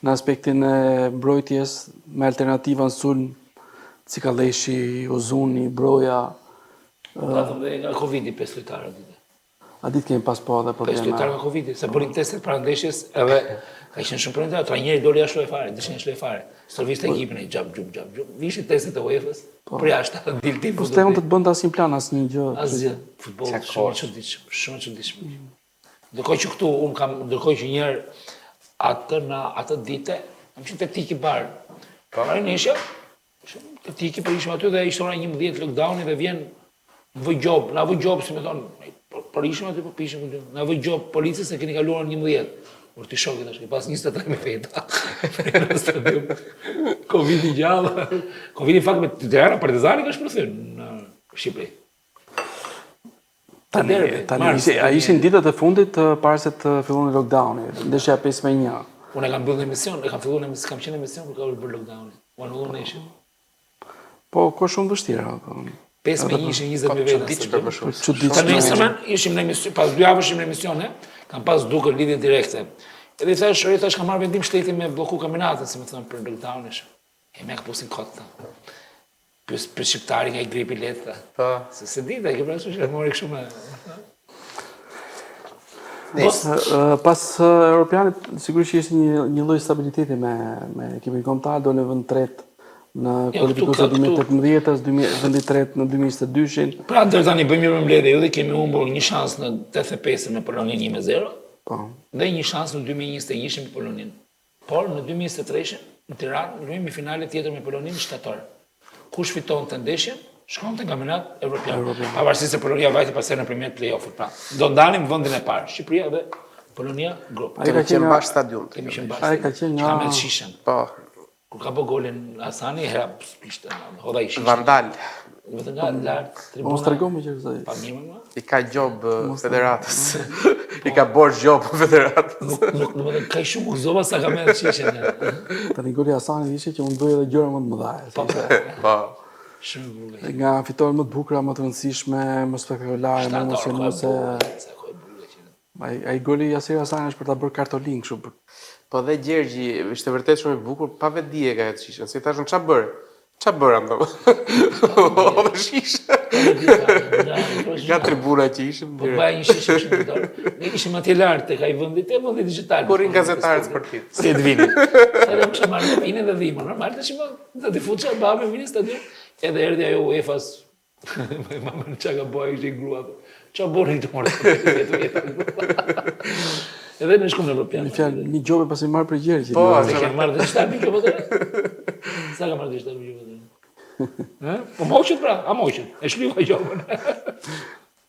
në aspektin e mbrojtjes me alternativa në sulm, Cikaleshi, Ozuni, Broja. Patëm dhe nga Covid-i 5 lojtarë aty. A ditë kemi pas po edhe probleme. 5 lojtarë nga Covid-i, se bërin testet para ndeshjes edhe ka qenë shumë probleme, trajneri doli jashtë lojë dishin jashtë lojë. Stërviste ekipin e gjap. Vishin testet e UEFA-s, për jashtë dilti. Po s'te të bënte asnjë plan, asnjë gjë. Asgjë. Futbolli shumë i çuditshëm. Ndërkohë që këtu un kam, ndërkohë që një herë atë ditë, kam qenë te tiki bar. Para nisha, te tiki për ishim aty dhe ishte ora 11 lockdowni dhe vjen vëgjob, na vëgjob si më thon, për ishim aty po pishim këtu. Na vëgjob policës se keni kaluar 11. Por ti shoku tash, pas 23 me feta. Në stadium. Covid-i gjallë. Covid-i fakt me Tirana Partizani ka shpërthyer në Shqipëri. Tani ishin ditët e fundit para se të fillonte lockdowni, ndeshja 5-1. Unë kam bërë emision, kam filluar kam qenë emision kur ka bërë lockdowni. U anullon nesër. Po, ko shumë vështirë. 5-1 ishin 20 me veta. Çuditshëm. Nesërmen ishim në emision, pas 2 javësh ishim në emision, kam pas dukur lidhje direkte. Edhe thash kam marrë vendim shteti me blloku kaminatën, si më thon për lockdownin. E më ka pusin kota. Për shqiptari nga i gripi letë. Se dita, ke parasysh që mori kështu me... Pas Europianit, sigurisht ishte një lloj stabiliteti me ekipin kombëtar, do në vend tret në kualifikata 2018-s, vendi tret në 2022-shin. Pra deri tani bëjmë mirë mbledhje, edhe kemi humbur një shans në 85 me Poloninë 1-0. Po. Dhe një shans në 2021 me Poloninë. Por në 2023 në Tiranë luajmë finale tjetër me Poloninë shtator. Kush fiton të ndeshjen, shkon të kampionat evropian. Pavarësisht se Polonia vajte pastaj nëpërmjet play-offit, pra. Do ndanim vendin e parë, Shqipëria dhe Polonia grup. Ai ka qenë bash stadium. Kemi qenë bash. Ai ka qenë nga me shishën. Po. Kur ka bë golin Hasani, hera ishte hodha i shishën. Vandal. Vetëm nga lart tribuna. Mos tregom më që Pa mirë më. I ka gjob federatës. I ka borx gjob federatës. Nuk ka shumë gëzova sa ka merr shishen. tani goli Hasanit ishte që unë bëj edhe gjëra më të mëdha. Po. Shumë bukur. Nga fitore më të bukura, më të rëndësishme, më spektakolare, më emocionuese. Ai goli i Yasir Hasanit është për ta bërë kartolin kështu. Po dhe Gjergji, ishte vërtet shumë i bukur, pa vetë dije ka atë shishën. Si thashun ç'a bër? Ç'a bër ato? O dhe shishe. Nga tribuna që ishim. Po bëj një shishe shumë të dorë. Ne ishim atje lart tek ai vendi, te vendi digjital. Kurin gazetarët sportiv. Si të vini. Edhe më kisha marrë vinë dhe dhima. Normal tash do të fuçë babë vinë stadium. Edhe erdhi ajo UEFA-s. Mama çka ka bëj ishte grua. Ç'a bëri këtu morë. Edhe në shkollën evropiane. Në fjalë, një gjobë pasi marr për Gjergj. Po, Se ke marrë dhe shtabi kjo vëtë? Sa ka marrë dhe shtabi kjo vëtë? Po moqët pra, a moqët? E shlyva gjobën.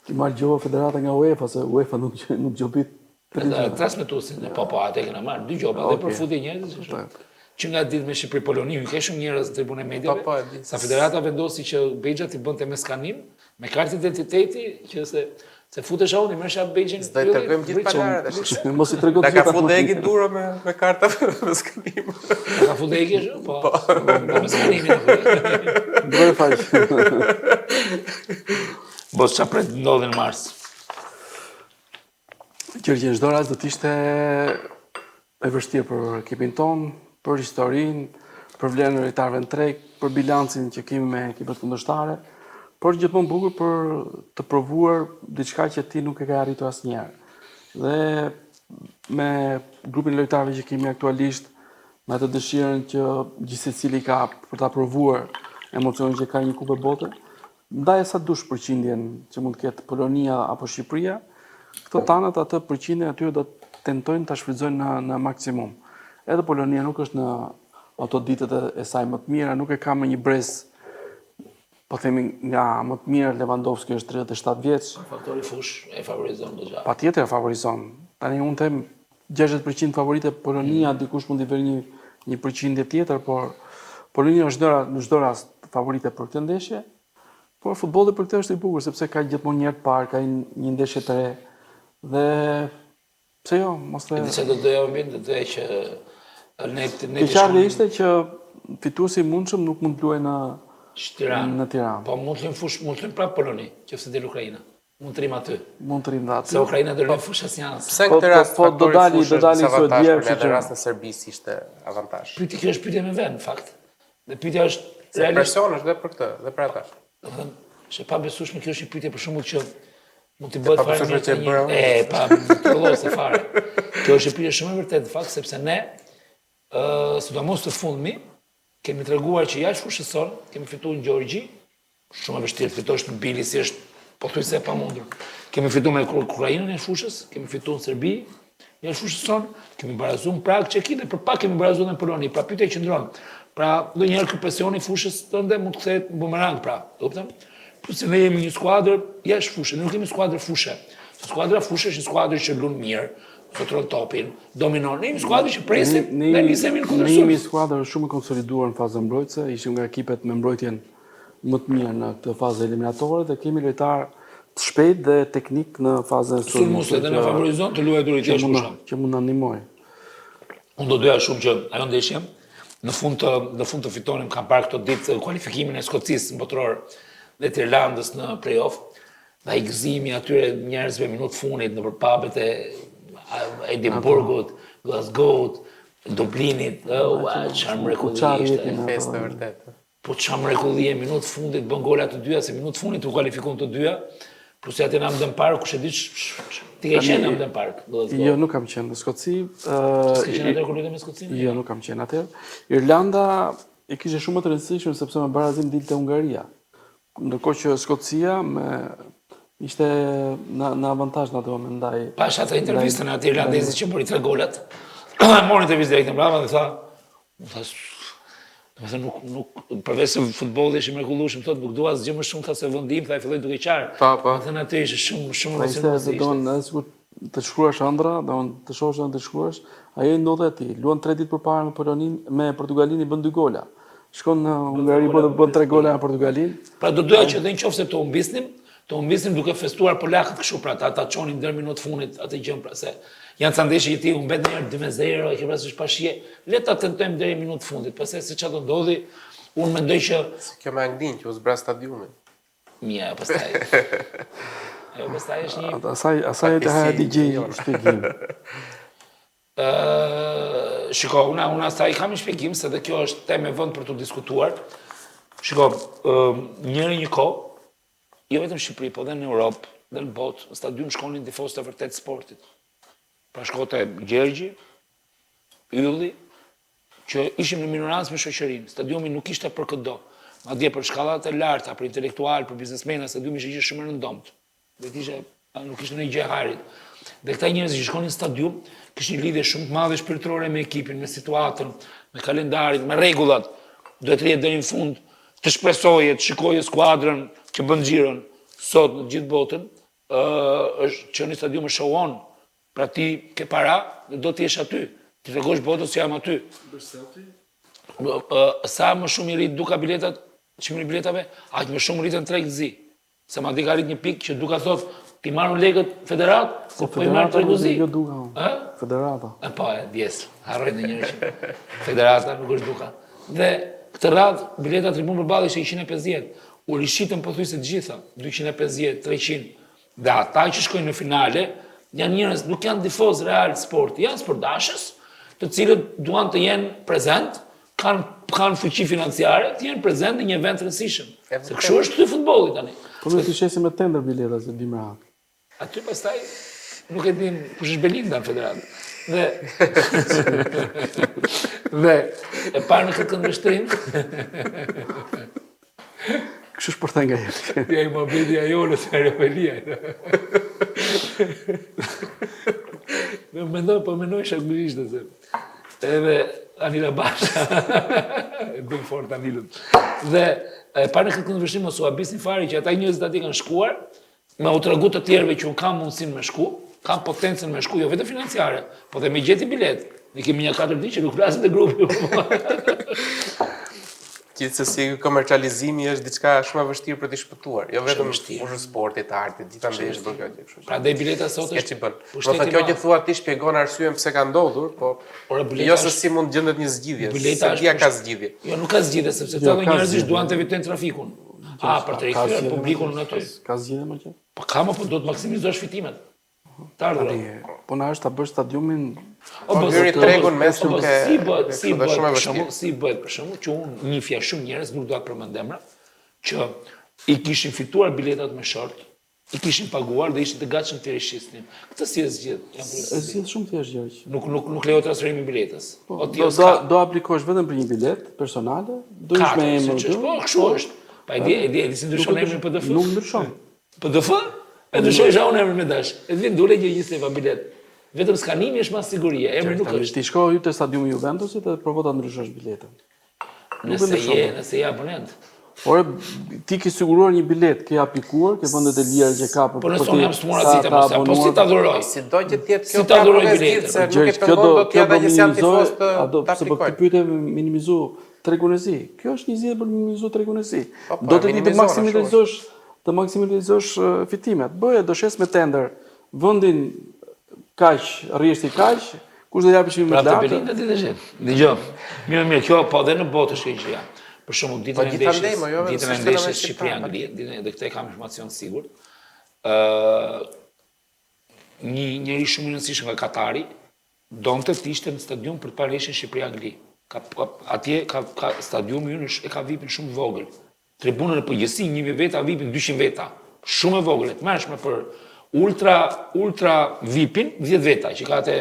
Ki marrë gjobë federata nga UEFA, se UEFA nuk gjobit. Transmetuesin, po, atë e kena marrë, 2 gjobë, dhe për futje njerëzit. Që nga ditë me Shqipëri-Poloni, ke shumë njerëz në tribunën e medjave, sa federata vendosi që Bexhat i bënte me skanim, me kartë identiteti, që se futesh unë, i mërësha Bexhin. S'do të tregojmë gjithë palarët. Mos i tregon Na ka futur Egi dura me karta me skanim. Ka futur Egi ashtu? Po me skanimin. Bëre faq. Po ç'a pret ndodhi në mars? Gjergj, në çdo rast do të ishte e vështirë për ekipin ton, për historinë, për vlerën e lojtarëve në treg, për bilancin që kemi me ekipet kundërshtare, por gjithmonë bukur për të provuar diçka që ti nuk e ke arritur asnjëherë. Dhe me grupin e lojtarëve që kemi aktualisht, me atë dëshirën që gjithsecili ka për ta provuar emocionin që ka një kupë bote, ndaj sa dush përqindjen që mund të ketë Polonia apo Shqipëria, këto tanët atë përqindjen atyre do të tentojnë ta shfrytëzojnë në maksimum. Edhe Polonia nuk është në ato ditët e saj më të mira, nuk e ka me një brez, po themi nga më të mirë. Lewandowski është 37 vjeç. Faktori fush e favorizon do gjë. Patjetër e favorizon. Tani unë them 60% favorite Polonia, dikush mund të vëri një përqindje tjetër, por Polonia është në çdo rast favorite për këtë ndeshje. Por futbolli për këtë është i bukur sepse ka gjithmonë një herë të parë, ka një ndeshje të re dhe pse jo, mos të. Edhe do doja do doja që ne Keqardhja ishte që fituesi i mundshëm nuk mund të luajë në Tiranë. Po mund të lëm fush, mund të lëm prapë Poloni, nëse del Ukraina. Mund të rrim aty. Mund të rrim aty. Se Ukraina do lëm fush asnjës. Pse këtë rast po do dali Suedia, në rast në Serbisë ishte avantazh. Pyetja kjo është pyetje me vend, në fakt. Dhe pyetja është realisht person është dhe për këtë, dhe për ata. Do thënë, se pa besueshme kjo është një pyetje për shembull që mund të bëhet fare. Pa trollose fare. Kjo është një pyetje shumë e vërtetë në fakt sepse ne sidomos të fundmi kemi treguar që jashtë fushës son kemi fituar në Gjeorgji, shumë e vështirë fitosh në Tbilisi është pothuajse e pamundur. Kemi fituar me Ukrainën jashtë fushës, kemi fituar në Serbi jashtë fushës son, kemi barazuar në Prag, Çekinë, për pak kemi barazuar në Poloni. Pra pyetja qëndron. Pra ndonjëherë ky presioni i fushës tënde mund të kthehet bumerang pra, e kupton? Plus se ne jemi një skuadër jashtë fushës, ne nuk kemi skuadër fushë. Skuadra fushë është një skuadër që lun mirë, kontrollon topin, dominon. Ne jemi skuadër që presim dhe nisemi në kundërshtim. Ne jemi skuadër shumë e konsoliduar në fazën mbrojtëse, ishim nga ekipet me mbrojtjen më të mirë në këtë fazë eliminatore dhe kemi lojtar të shpejt dhe teknik në fazën sulmuese dhe na favorizon të luajturit jashtë fushës. Që mund na ndihmojë. Unë do doja shumë që ajo ndeshje në fund të fitonim, kam parë këto ditë kualifikimin e Skocisë botëror dhe të Irlandës në play-off, dhe ai gëzimi atyre njerëzve minutë fundit nëpër pubet e Edinburghut, Glasgow't, Dublinit, çfarë mrekullie ishte. Festë vërtet. Po çfarë mrekullie minutë fundit bën gola të dyja, se minutë fundit u kualifikuan të dyja. Plus atë në Hampden Park, kush e di ti ke qenë në Hampden Park? Jo, nuk kam qenë në Skoci. S'ke qenë atë kur luajmë me Skocinë? Jo, nuk kam qenë atë. Irlanda e kishte shumë më të rëndësishme sepse me barazim dilte Hungaria. Ndërkohë që Skocia ishte në avantazh në atë moment ndaj. Pash atë intervistën e atij irlandezit që mori 3 golat. Mori intervistë direkt në brava dhe tha, nuk përveç se futbolli është i mrekullueshëm, thotë nuk dua asgjë më shumë tha se vendim, tha e filloi duke qarë. Po. Thënë atë ishte shumë emocionues. Edhe sikur të shkruash ëndra, të shohësh ëndër të shkruash, ai ndodhet atij. Luan 3 ditë përpara me Portugalinë, bën 2 gola. Shkon në Hungari, bën 3 gola në Portugalin. Pra do doja që edhe nëse të humbisnim duke festuar polakët kështu, pra ta çonin deri minutë fundit atë gjën, pra se janë ca ndeshje që ti humbet ndonjëherë 2-0, e ke parasysh pashije, le ta tentojmë deri minutë fundit, pastaj se çfarë do ndodhi, unë mendoj që kjo me Anglin që u zbra stadiumin. Mia, pastaj. Pastaj është një Asaj të haja DJ shpjegim. Shiko, unë asaj kam një shpjegim, se dhe kjo është temë e vënd për të diskutuar. Shiko, njëri një kohë, jo vetëm në Shqipëri, po dhe në Europë, dhe në botë, në stadium shkonin tifozë të vërtet sportit. Pra shkote Gjergji, Ylli, që ishim në minorancë me shoqërinë. Stadiumi nuk ishte për këtë do. Madje për shkallat e larta, për intelektual, për biznesmena, stadiumi ishte gjë shumë e rëndomtë. Nuk ishte në gjë harit. Dhe këta njerëz që shkonin në stadium, kishin një lidhje shumë të madhe shpirtërore me ekipin, me situatën, me kalendarin, me rregullat. Duhet rrihet deri në fund, të shpresoje, të shikoje skuadrën që bën xhiron sot në gjithë botën, është që në stadium është show-on. Pra ti ke para dhe do të jesh aty. Ti tregosh botës që jam aty. Sa më shumë i rrit duka biletat, çmimi i biletave, aq më shumë rritën tregëzi. Se madje ka rrit një pikë që duka thot, ti marrën legët federat, po i marrën tregëzi. Jo duka. Federata. Po, djes, harroj ndonjëherë që federata nuk është duka. Dhe këtë radhë bileta tribun përballë ishte 150. U rishitën pothuajse të gjitha, 250, 300. Dhe ata që shkojnë në finale janë njerëz, nuk janë tifozë Real Sporti, janë sportdashës, të cilët duan të jenë prezent, kanë fuqi financiare, të jenë prezent në një event rëndësishëm. Se kështu është ky futbolli tani. Po ne të shesim me tender bileta se di më hak. Aty pastaj nuk e dim kush është Belinda në federatë. Dhe e parë në këtë këndvështrim. Kështu shpërthen nga jetë. Ja i mobilja jonë se revelia. Mendoj shakërisht se. Edhe Anila Basha. Bën fort Anilën. Dhe e parë në këtë këndvështrim mos u habisni fare që ata njerëzit aty kanë shkuar me u tregu të tjerëve që un kam mundësinë me shku, kam potencën me shku, jo vetëm financiare, po dhe me gjeti bilet. Ne kemi një 4 ditë që nuk flasim te grupi. Gjithsesi komercializimi është diçka shumë e vështirë për të shpëtuar, jo vetëm fushën sportit, artit, gjithandaj është bërë kjo gjë kështu. Prandaj bileta sot është bën. Do të thotë kjo që thua ti shpjegon arsyen pse ka ndodhur, po jo se si mund gjendet një zgjidhje. Bileta ka zgjidhje. Jo, nuk ka zgjidhje sepse këta njerëzisht duan të evitojnë trafikun. Për të rikthyer publikun në aty. Ka zgjidhje më që? Po po do të maksimizosh fitimet. Po na është ta bësh stadiumin. Hyri tregun mes nuk e. Si bëhet për shembull që unë njifja shumë njerëz, nuk do ta përmend emra, që i kishin fituar biletat me short, i kishin paguar dhe ishin të gatshëm të rishisnin. Këtë si e zgjidh? E zgjidh shumë thjesht Gjergj. Nuk lejo transferimin e biletës. Do aplikosh vetëm për një bilet personale, do ish me emër. Po, kështu është. Pa ide si ndryshon emrin PDF? Nuk ndryshon. PDF? E ndryshoj unë emrin me dash. E vjen dule një gjithë pa bilet. Vetëm skanimi është mas sigurie, emri nuk është. Ti shko hyj te stadiumi Juventusit dhe provo ta ndryshosh biletën. Nëse je abonent. Por ti ke siguruar një bilet, ke aplikuar, ke vendet e lira që ka për po nëse unë jam smura si po si ta dhuroj. Si do që të jetë kjo ta dhuroj biletën. Se nuk e pengon do të jetë që janë tifoz të se po ti pyete minimizu tregunezi. Kjo është një zgjidhje për minimizu tregunezi. Do të të maksimalizosh fitimet. Bëje doshes me tender. Vendin kaq, rrjeshti kaq, kush do japësh më lartë? Pra të Belinda ti dëgjoj. Dëgjoj. Mirë, kjo po edhe në botë është kjo gjë. Për shembull ditën e ndeshjes Shqipëri-Angli, dhe këtë kam informacion të sigurt. Një njeri shumë i rëndësishëm nga Katari donte të ishte në stadium për të parë ndeshjen Shqipëri-Angli. Atje ka stadiumi ynë e ka vipin shumë vogël. Tribunën në përgjithësi 1000 veta, vipin 200 veta. Shumë e vogël, të mërshme për ultra vipin 10 veta, që ka të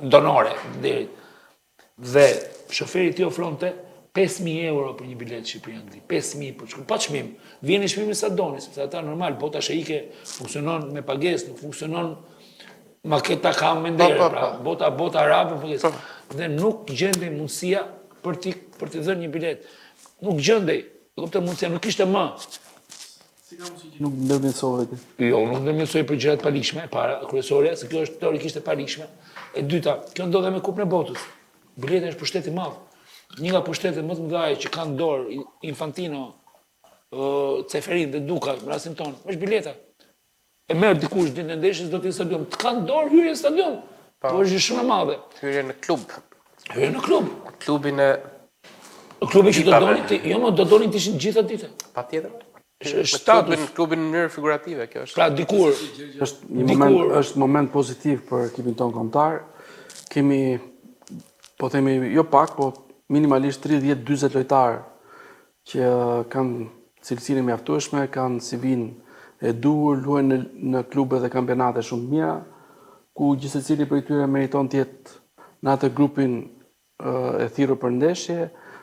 donore. Dhe shoferi ti ofronte 5.000 euro për një bilet Shqipëri-Angli. 5.000 për shku, pa çmim. Vjen i çmimi sa doni, sepse ata normal, bota shejike funksionon me pagesë, nuk funksionon maketa ka mendere, pra bota arabe pagesë. Dhe nuk gjendej mundësia për t'i dhënë një bilet. Nuk gjendej, mundësia nuk ishte më. Si ka mundësi që nuk ndërmjetësove ti? Jo, nuk ndërmjetësoj për gjërat palikshme, para kryesorja, se kjo është teorikisht e palikshme. E dyta, kjo ndodhe me Kupën e Botës. Bileti është pushtet i madh. një nga pushtetet më të mëdha që kanë dorë Infantino, Ceferin dhe Duka, në rastin tonë, është bileta. E merr dikush ditën e ndeshjes do të stadium. Të kanë dorë hyrje në stadium. Po është shumë e madhe. Hyrje në klub. Hyrje në klub. Klubin e klubi që do donin ti, jo më do donin të ishin gjitha ditën. Patjetër. Status. Klubin në mënyrë figurative kjo është. Pra dikur është moment pozitiv për ekipin ton kombëtar. Kemi po themi jo pak, po minimalisht 30-40 lojtarë që kanë cilësinë e mjaftueshme, kanë CV-n e duhur, luajnë në klube dhe kampionate shumë të mira, ku gjithë secili prej tyre meriton të jetë në atë grupin e thirrur për ndeshje,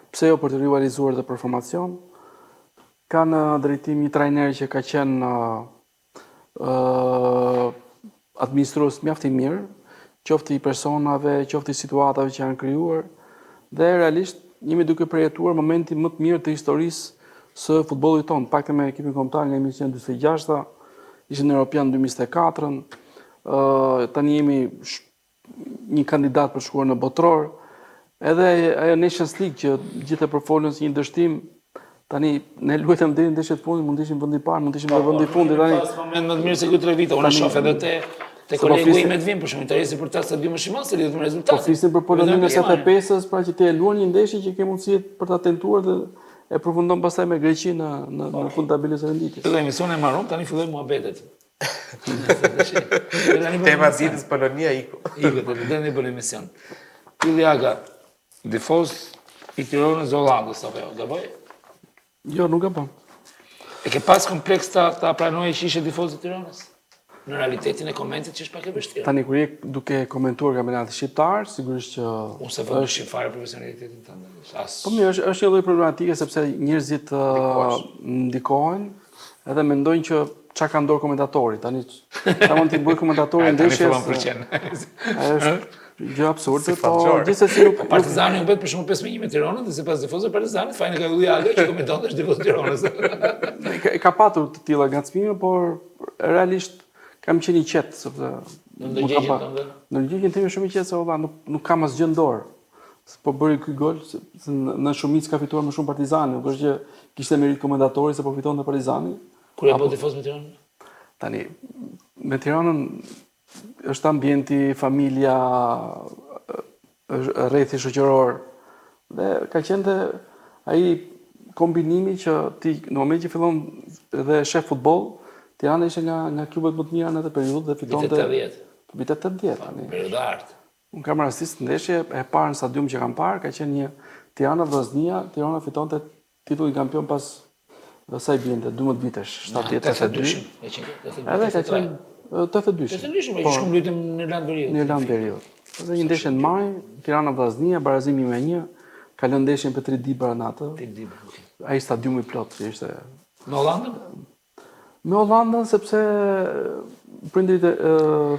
pse jo për të rivalizuar dhe për formacion. Ka në drejtim një trajner që ka qenë administrues mjaft i mirë, qoftë i personave, qoftë i situatave që janë krijuar, dhe realisht jemi duke përjetuar momentin më të mirë të historisë së futbollit tonë. Pakte me ekipin kombëtar nga 1946, ishte në Europian 2024, tani jemi një kandidat për shkuar në botror, edhe ajo Nations League që gjithë e përfolën si një dështim, tani ne luajtëm deri në ndeshjet fundit, mund të ishim vendi i parë, mund të ishim në vendi i fundit tani. Pas moment më të mirë se këto 3 vite, unë shoh edhe te kolegu im me të vim, për shumë interesi për ta stadium është i madh se lidhet me rezultatin. Po flisim për Poloninë e 75-s, pra që te luan një ndeshje që ke mundësi për ta tentuar dhe e përfundon pastaj me Greqinë në fund tabelës së renditjes. Këtë emision e marrëm, tani fillojmë muhabetet. Tema ditës Polonia iku. Iku, dhe ne bënë emision. Iliaga, tifoz i Tiranës Hollandës apo jo, gaboj? Jo, nuk e bëm. E ke pas kompleks ta pranoje që ishe tifoz i Tiranës? Në realitetin e komentit që është pak e vështirë. Tani kur je duke komentuar kampionatin shqiptar, sigurisht që unë se vëndëshim fare profesionalitetin tënde. Po mirë, është një lloj problematike sepse njerëzit ndikohen edhe mendojnë që çka ka ndor komentatori. Tani ta mund t'i bëj komentatori ndeshjes. Është gjë absurde, po gjithsesi nuk Partizani u bët për shkak 5-1 me Tiranën dhe sipas tifozëve Partizanit, fajin e ka Iliaga që komentonte është tifoz i Tiranës. Ka patur të tilla ngacmime, por realisht kam qenë i qetë, sepse në ndërgjegjen time shumë i qetë se valla nuk kam asgjë në dorë. Po bëri ky gol, në shumicë ka fituar më shumë Partizani, nuk është që kishte merit komentatori se po fitonte Partizani. Kur e bë tifoz me Tiranën? Tani me Tiranën është ambienti, familja, rrethi shoqëror dhe ka qenë dhe ai kombinimi që ti në moment që fillon dhe shef futboll, Tirana ishte nga klubet më të mira në atë periudhë dhe fitonte vitet 80 tani. Periudha art. Unë kam rastistë ndeshje e parë në stadium që kam parë, ka qenë një Tirana-Vllaznia, Tirana fitonte titullin kampion pas asaj binte 12 vitesh, 70-82. Edhe ka qenë 82. 82, po shkum lutem në Irlandë Veriut. Në Irlandë Veriut. Dhe një ndeshje në maj, Tirana-Vllaznia, barazimi 1-1, ka lënë ndeshjen për 3 ditë para natë. Ai stadiumi plot ishte. Në Hollandën? Me Hollandën, sepse prindrit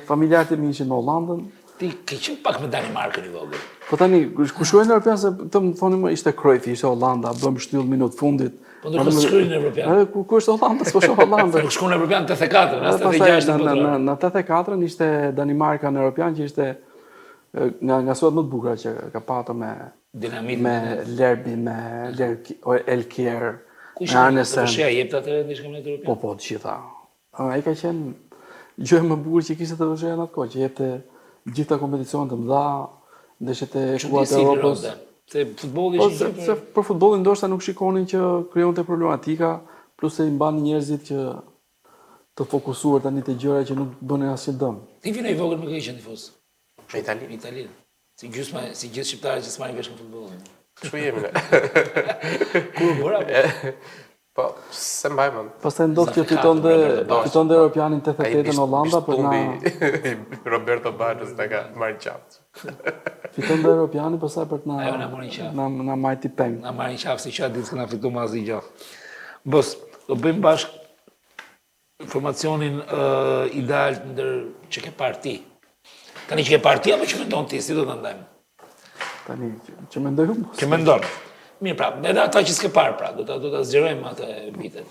familjarët e mi ishin në Hollandën. Ti ke qenë pak me Danimarkën i vogël. Po tani, ku shkojnë në Europian, se të më thoni më ishte Cruyff, ishte Hollanda, bëm shtyllë minutë fundit. Po ndërkohë shkruajnë në Europian. Ku është Hollanda, s'po shoh Hollanda. Nuk shkon në Europian 84, në 86 në 84 ishte Danimarka në Europian që ishte nga suat më të bukura që ka patur me dinamit, me Lerbi, me Elkier. Kush e jep atë ndeshkën në Europian? Po, të gjitha. Ai ka qenë gjë më bukur që kishte të vështirë në atë kohë, që jepte gjitha kompeticione të mëdha, ndeshjet e Kupës së Evropës. Se futbolli ishte se për futbollin ndoshta nuk shikonin që krijonte problematika, plus se i mbanin njerëzit që të fokusuar tani te gjëra që nuk bënin asnjë dëm. Ti vjen i vogël me këqen tifoz. Në Itali. Itali. Si gjithë shqiptarët që s'marrin vesh në futbollin. Kështu jemi ne. Kur bëra? Po, se mbaj mend. Pastaj ndodh që fitonte Europianin 88 në Hollanda për na Roberto Baggio ka marrë qafë. Fitonte Europianin pastaj për të na majti peng. Na marrin qafë si çfarë ditë që na fitu mazi gjallë. Bos, do bëjmë bashkë informacionin ideal ndër që ke parti. Tani që ke parti apo që mendon ti, si do ta ndajmë? Tani që mendoj unë. Që mendon. Mirë, pra, edhe ata që s'ke parë, pra, do ta zgjerojmë atë vitet.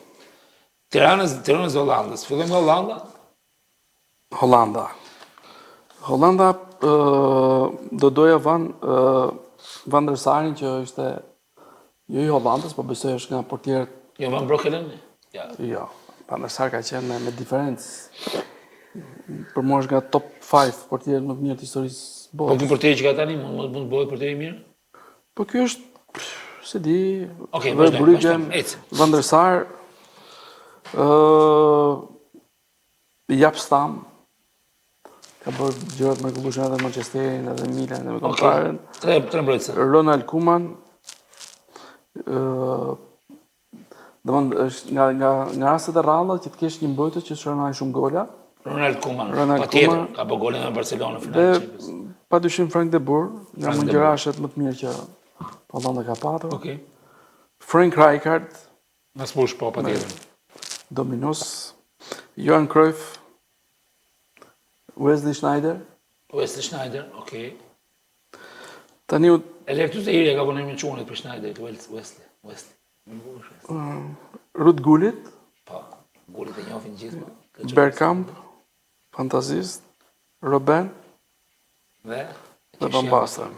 Tiranës Hollandës. Fillojmë nga Hollanda. Hollanda do doja van Van der Sarin që ishte jo I Hollandës, po besoj është nga portierët. Jo, Van Broekelen? Ja. Jo, Van der Sar ka qenë me diferencë. Për mua është nga top 5 portierët më të mirë të historisë Po botës. ky portier që ka tani mund të bëhet portier I mirë? Po ky është, se di, Okej, Bruggen, ecim. Van der Sar, Jaap Stam, ka bërë gjërat mrekullueshme edhe Manchesterin, edhe Milan, edhe me kombëtarën. Tre mbrojtëse. Ronald Koeman, domthon është nga rastet e rralla që të kesh një mbrojtës që shëron shumë gola. Ronald Koeman, Ronald patjetër, Koeman. ka bërë golin në Barcelona në Dhe finalin e Champions. padyshim Frank de Boer, nga Frank de mungjërashet më të mirë që Hollanda ka patur. Okej. Frank Rijkaard, Në spush po patjetër. Dominos, Johan Cruyff, Wesley Sneijder. Wesley Sneijder, okej. Tani Elektrus e Iri ka punë me çunit për Sneijder, Wesley. Ruud Gullit, Po, golit e njohin gjithë. Bergkamp, fantazist, Robben Dhe Van Basten.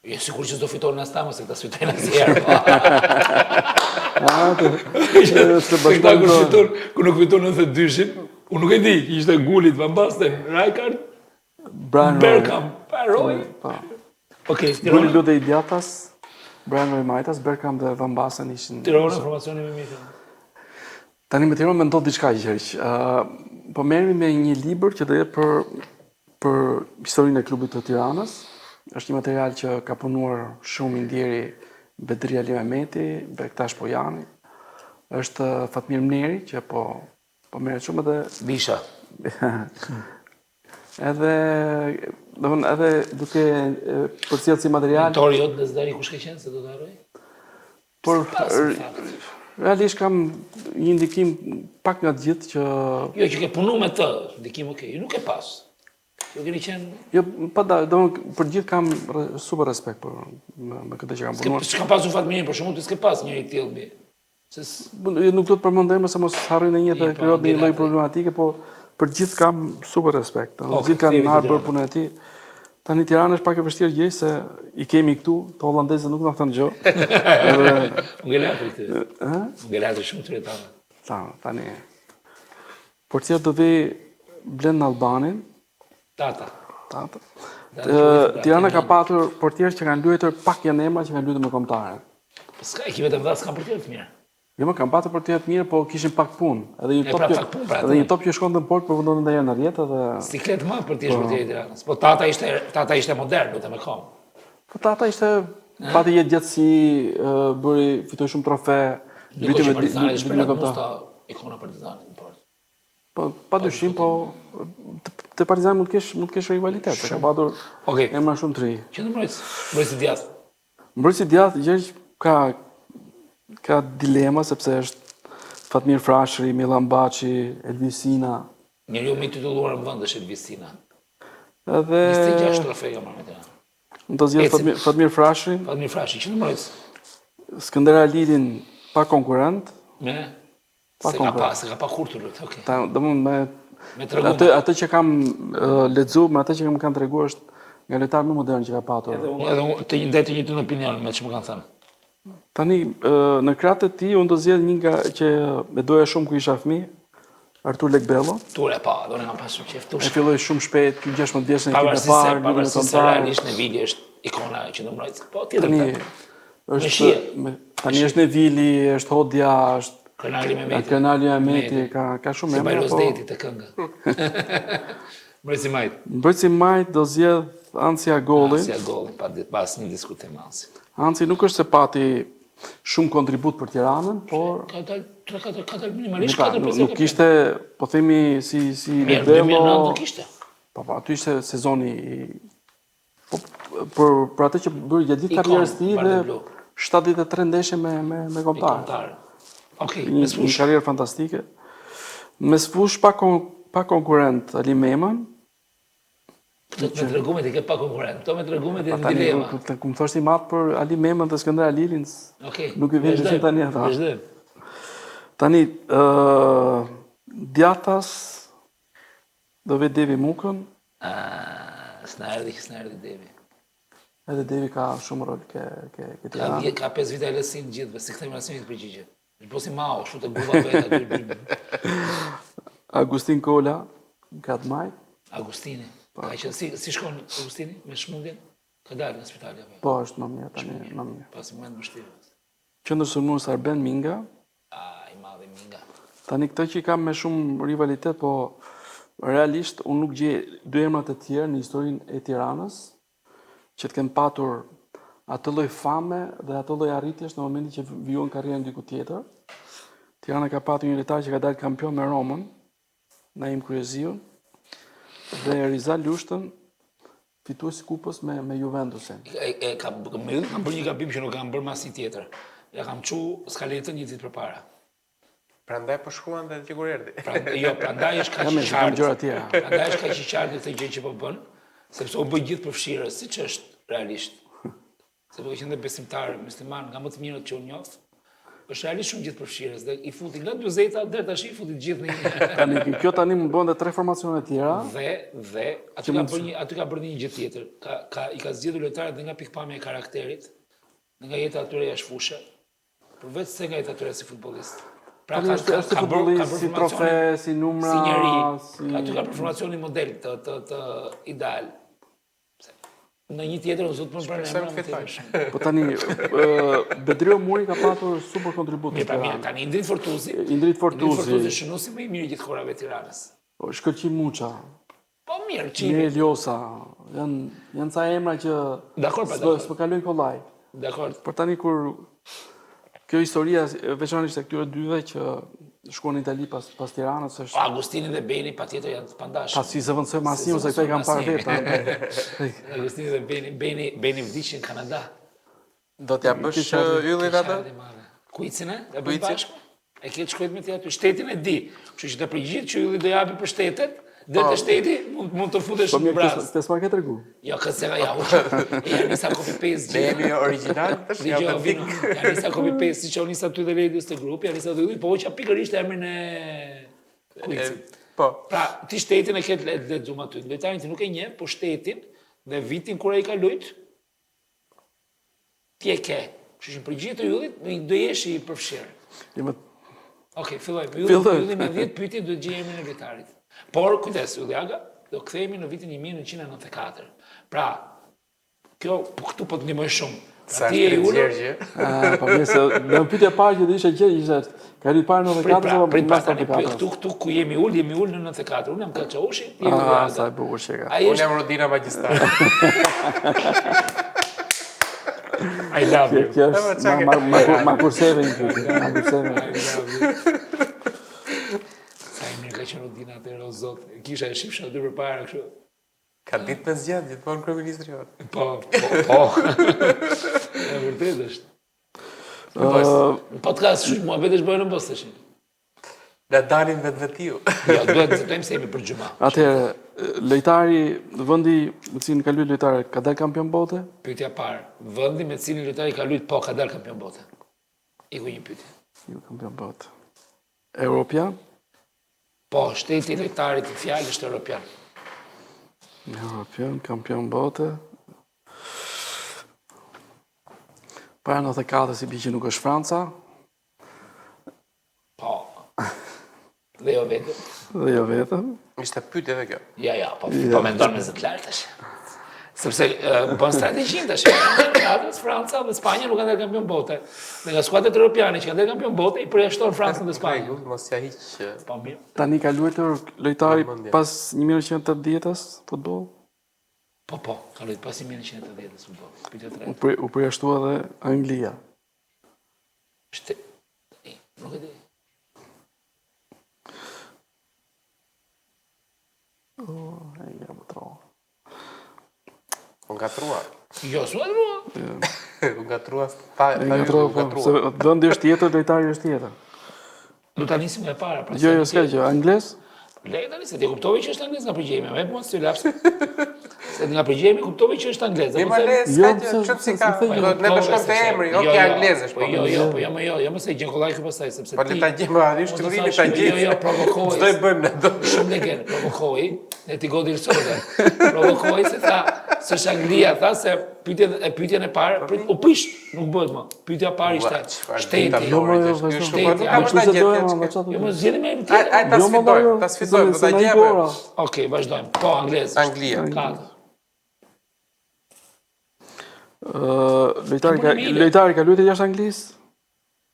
Jo sikur që s'do fitojnë as ta, mos e ta fitojnë asnjëherë. Se Këta kur fiton, kur nuk fiton 92-shin, unë nuk e di, ishte Gullit, Van Basten, Rijkaard, Brian Roy. Bergkamp, Roy. Po. Okej, Gullit Tirana. lutë I Diatas, Brian Roy Maitas, Bergkamp dhe Van Basten ishin. Tirana informacioni më mirë. Tani me Tiranë mendon diçka qeq. Po merremi me një libër që do jetë për historinë e klubit të Tiranës. Është një material që ka punuar shumë I ndjeri Bedri Ali Mehmeti, Bektash Pojani. Është Fatmir Mneri që po merret shumë Bisha. edhe duke përcjellë si material. Mentori jot Bezdari kush ka qenë se do ta harroj? Por Pas, në fakt. realisht kam një ndikim pak nga të gjithë që Jo, që ke punu me të, ndikim okej, ju nuk e pas. Jo keni qenë... jo për gjithë kam super respekt për me këtë që kam punuar. S'ka pasur Fatmirin, për shembull, ti s'ke pas njëri tillë mbi. Nuk do të përmend emra se mos harroj në një të krijohet një lloj problematike, po për gjithë kam super respekt. Gjithë kanë marrë për punën e tij. Tani Tirana është pak e vështirë gjë se I kemi këtu, të hollandezët nuk na thënë gjë. Unë gjelatër këtë. Unë gjelatër shumë të retave. Tani. Portier do vi Blen Albanin. Tata. Tirana ka patur portierë që kanë luajtur pak janë emra që kanë luajtur me kombëtarë. S'ka ekipet e mëdha s'kan portier të mirë. Jo, më kanë patur portierë të mirë, po kishin pak punë. Edhe një top që shkonte në port përfundonin ndaj në rrjet edhe siklet më për të portieri I Tiranës. Po Tata ishte modern, lutem me kom. Po Tata ishte pati jetë gjatësi, fitoi shumë trofe, Lyti me kombëtar. Ikona Partizanit në port. Po padyshim, po te Partizani mund të kesh rivalitet, se ka patur emra shumë të ri. Që në mbrojtës Diaz. Mbrojtësi Diaz Gjergj ka dilema sepse është Fatmir Frashëri, Milan Baçi, Elvis Sina. Njeriu më I titulluar në vend është Elvis Sina. Edhe 26 trofe ka marrë me Tiranë. Do zgjedh Fatmir Frashërin. Fatmir Frashi, që në mbrojtës. Skënder Alilin pa konkurrent. Se ka pa kurtur lutë, okej. Atë që kam lexuar, me atë që më kanë treguar është nga lojtar më modern që ka patur. Edhe të njëjtën opinion me ç'më kanë thënë. Tani në krahët e tij unë do zgjedh një nga që e doja shumë kur isha fëmijë, Artur Lekbello. Ture pa, do ne kam pasur qejf tush. E filloi shumë shpejt, 16 vjeç në ekipin e parë, pavarësisht se realisht në Vili është ikona që në mbrojtës. Po tjetër tani është Nevili, është Hodja, është Krenali Mehmeti. Krenali Mehmeti, ka shumë emra. Bajros Deti të këngë. Mbrojtësi Majt. Mbrojtësi Majt do zgjedh Anci Agollin. Anci Agollin, pa asnjë diskutim Anci. Anci nuk është se pati shumë kontribut për Tiranën, por ka dal minimalisht 4 nuk kishte, po themi si Lekbello. 2009 nuk kishte. Po aty ishte sezoni për atë që bëri gjatë gjithë karrierës së tij dhe 73 ndeshje me kombëtar. Okej, një karrierë fantastike. Mes fush pa konkurrent Ali Meman. Me tregumet I ke pa konkurrent. To me tregumet I në dilema. Ku më thoshti madh për Ali Meman dhe Skënder Alilin. Okej. Nuk I vjen gjë tani ata. Vazhdim. Tani Diatas do vi Devi Mukën. S'na erdhi Devi. Edhe Devi ka shumë rol ke Tirana. Ka 5 vite lësin gjithve, si këthejmë rasimit përgjigje. Po si Mao, shu të gulla vetë. Agustin Kola, Gadmaj. Agustini. Ka që si shkon Agustini me shmundjen? Ka dalë në spitali apo? Po, është më mirë tani, më mirë. Pas moment vështirë. Qendërshërnues Arben Minga. I madhe Minga. Tani këtë që i kam me shumë rivalitet, po realisht unë nuk gjej dy emrat e tjerë në historinë e Tiranës që të kenë patur atë lloj fame dhe atë lloj arritjesh në momentin që vijon karrierën diku tjetër. Tirana ka patur një lojtar që ka dalë kampion me Romën, Naim Kryeziun, dhe Rizal Lushtën, fitues kupës me Juventusin. Kam bërë një gabim që nuk kam bërë mas një tjetër. Ja kam qu skaletën një ditë përpara. Prandaj po shkruan dhe që kur erdhi. Jo, prandaj është kaq i qartë. Prandaj është kaq i qartë këtë gjë që po bën, sepse u bë gjithë përfshirës, siç është realisht. Sepse ka qenë besimtar musliman nga më të mirët që unë njoh. Është realisht shumë gjithë përfshirës dhe i futi nga 40 deri tash i futi gjithë në një. Tani kjo tani më bën 3 formacione tjera. Dhe aty ka bërë një gjë tjetër. I ka zgjedhur lojtarët dhe nga pikpamja e karakterit, dhe nga jeta atyre jashtë fushë, përveç se nga jeta atyre si futbollist. Pra është futbollist, si trofe, si numra, si njeri. Aty ka bërë formacioni model të ideal. Në një tjetër unë zotë më pranë. Po tani, Bedrio Muri ka patur super kontribut në Tiranë. Tani Indrit Fortuzi. Indrit Fortuzi shënuesi më i mirë gjithë kohërave të Tiranës. Shkëlqim Muça. Po mirë, Miri Eliosa. Janë ca emra që s'po kalojnë kollaj. Dakor. Por tani kur kjo historia veçanërisht e këtyre dyve që shkuan në Itali pas Tiranës është... Agustini dhe Beni patjetër janë të pandashëm. Pasi se vëndësoj Masimu se këta i kam parë vetë. Agustini dhe Beni vdiqin në Kanada. Do t'ja bësh yllin atë? Kuicin e? E bëjmë bashkë? E këtë shkojt me tja aty. Shtetin e di. Kështu që të përgjithë që ylli do japi për shtetet, dhe të shteti mund të futesh në braz. Të s'ma ke tregu? Jo, këtë se ja ja nisa copy-paste. Ne jemi original, tash ja ja nisa copy-paste, si që nisa ty dhe ladies të grup, ja nisa ty, po që pikërisht emrin e Kuicit. Po. Pra, ti shtetin e ketë lexuar aty. Lojtarin ti nuk e njeh, po shtetin dhe vitin kur ai ka luajt ti e ke. Kështu që përgjithë të yllit do jesh i përfshirë. Okej, fillojmë. Ylli me 10 pyetje do të gjejë emrin e lojtarit. Por, kujdes, Ylliaga, do kthehemi në vitin 1994. Pra, këtu po të ndihmoj shumë. Sa ti e ulur? Po mirë se në pyetja parë që do ishte gjë ishte ka ri parë 94 apo prit pas tani këtu ku jemi ul në 94. Unë jam Kaçaushi, ti je Ylliaga. Sa e bukur që ka. Unë jam Rodina Magjistar. I love you. Kjo është ma kurseve një pyetje. Ma kurseve. Ka qenë Rodina atëherë o zot. Kisha e shifsha aty përpara kështu. Ka ditë me zgjat, gjithmonë kryeministri jot. Po. E vërtet është. Podcast shumë muhabetesh bëjnë në bost tash. Na dalim vetvetiu. Jo, duhet të them se jemi për xhumë. Atëherë, lojtari vendi me cilin ka luajtur lojtari ka dalë kampion bote? Pyetja parë, vendi me cilin lojtari ka luajtur po ka dalë kampion bote. Iku një pyetje. Jo kampion bote. Europian? Po, shteti lojtarit i fjalë është Europian. Europian, kampion bote. Para 94 si bie që nuk është Franca. Po. Dhe jo vetëm. Ishte pyetje edhe kjo. Ja, po mendon me zë të lartë tash. Sepse bën strategjinë tash. Franca dhe Spanja nuk kanë dalë kampion bote. Dhe nga skuadrat europiane që kanë dalë kampion bote i përjashton Francën dhe Spanjën. Mos ja hiq. Po mirë. Tani ka luajtur lojtari pas 1980-s futboll? Po, ka luajtur pas 1980-s futboll. Pyetja 3. U përjashtua edhe Anglia. Nuk e di. Ja më tro. U ngatrua. Jo, s'u ngatrua. U ngatrua. Se vendi është tjetër, lojtari është tjetër. Do ta nisim nga e para. Jo, s'ka gjë. Angles? Le tani se ti kuptove që është angles nga përgjigje, më mos të laps. Se nga përgjemi kuptove që është anglez. Mi Males, ka çfarë si ka? Ne po shkojmë te emri, okay, anglezesh po. Jo, më se Gjenkollaj këtu pastaj sepse po le ta gjejmë arish fillimin ta gjejmë. Jo, provokoj. Çdo i bëjmë ne. Shumë legjend, provokoj. Ne ti godi sot. Provokoj se tha, s'është Anglia, tha se pyetjen e parë, u prish, nuk bëhet më. Pyetja e parë ishte shteti. Jo, më zgjidhni me tjetër. Ai ta sfidojmë, do ta gjejmë. Okej, vazhdojmë. Po, anglez. Anglia. Lojtari ka luajtur jashtë Anglisë?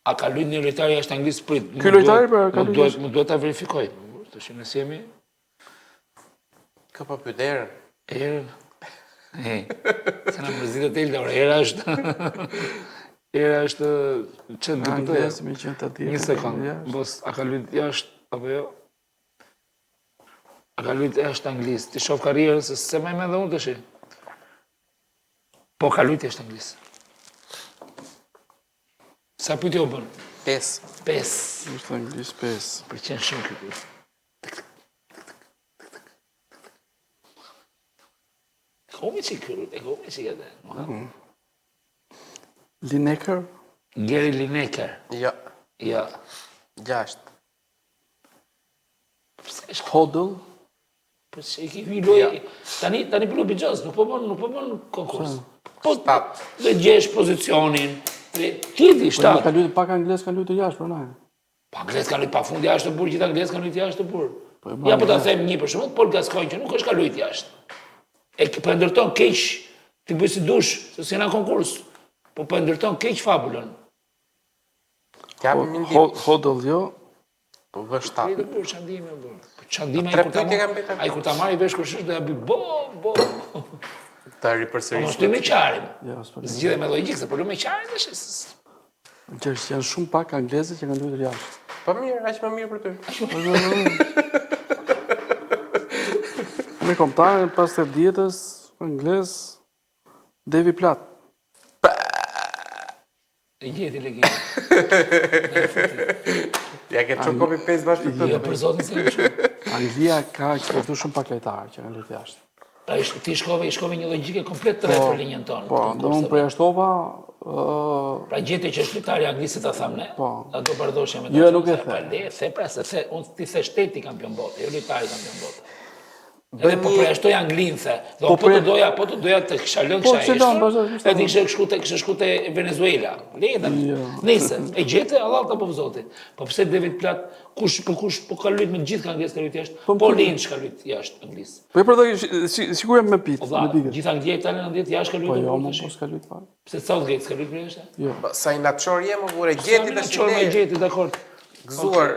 A ka luajtur një lojtar jashtë Anglisë prit? Ky lojtari ka luajtur. Më duhet ta verifikoj. Tash ne jemi Ka pa pyet erën. Erën. Se na mërzitet Elda, era është. Era është çfarë Anglisë më qenë të tjerë. Një sekond. Mos a ka luajtur jashtë apo jo? A ka luajtur jashtë Anglisë. Ti shoh karrierën se më më dhe unë tash. Po ka luajtur jashtë Anglisë. Sa pyetje u bën? 5. 5. Është Anglisë 5. Pëlqen shumë ky. Come si chiude? Come si chiede? Lineker? Gary Lineker. Ja. Ja. 6. Hodl? Po se ki loj. Tani për Bixhos, nuk po bën konkurs. Po do gjesh pozicionin. Ti di shtat. Ka luajtur pak anglez, ka luajtur jashtë për nai. Pa anglez ka luajtur pa fund jashtë të burr, gjithë anglez kanë luajtur jashtë të burr. Ja po ta them një për shembull, Paul Gascoigne që nuk është ka luajtur jashtë. E po ndërton keq, ti bëj si dush, se si na konkurs. Po ndërton keq fabulën. Kapim një Hodl jo. Po vë 7. Po çandime bën. Po çandime ai kur ta marrë vesh kush është do ja bëj bo. Ta ripërsëris. Mos të më qarim. Jo, s'po. Zgjidhe me logjikë, se problemi me qarin është. Gjerë janë shumë pak anglezë që kanë luajtur jashtë. Po mirë, aq më mirë për ty. Me kombëtarën pas të dietës anglez Davy Platt. E gjeti legjend. Ja ke çon kopi 5 bashkë për Jo, për zotin se shumë. Anglia ka eksportuar shumë pak lojtarë që kanë luajtur jashtë. Ti shkove një logjike komplet të rreth për linjën tonë. Po, domun përjashtova pra gjete që është lojtari Anglisë ta tham ne. Po. A do bardhoshja me Jo, nuk e the. The pra se unë ti the shteti kampion bote, jo lojtari kampion bote. Edhe po përjashtoj Anglinë the. Do po të doja të kisha lënë kisha. Edhe kisha shku te Venezuela. Leda. Nëse e gjete Allah ta po zoti. Po pse David Platt kush po ka luajtur me gjithë ka anglez ka luajtur jashtë. Po Lynch ka luajtur jashtë anglisë. Po për të sigurisht me pit, me pikë. Gjithë Anglia Italian ndjet jashtë ka luajtur. Po jo, mos ka luajtur fare. Pse Southgate ka luajtur jashtë? Jo. Sa i natçor jemi vure gjeti tash. Me gjeti, dakor. Gëzuar.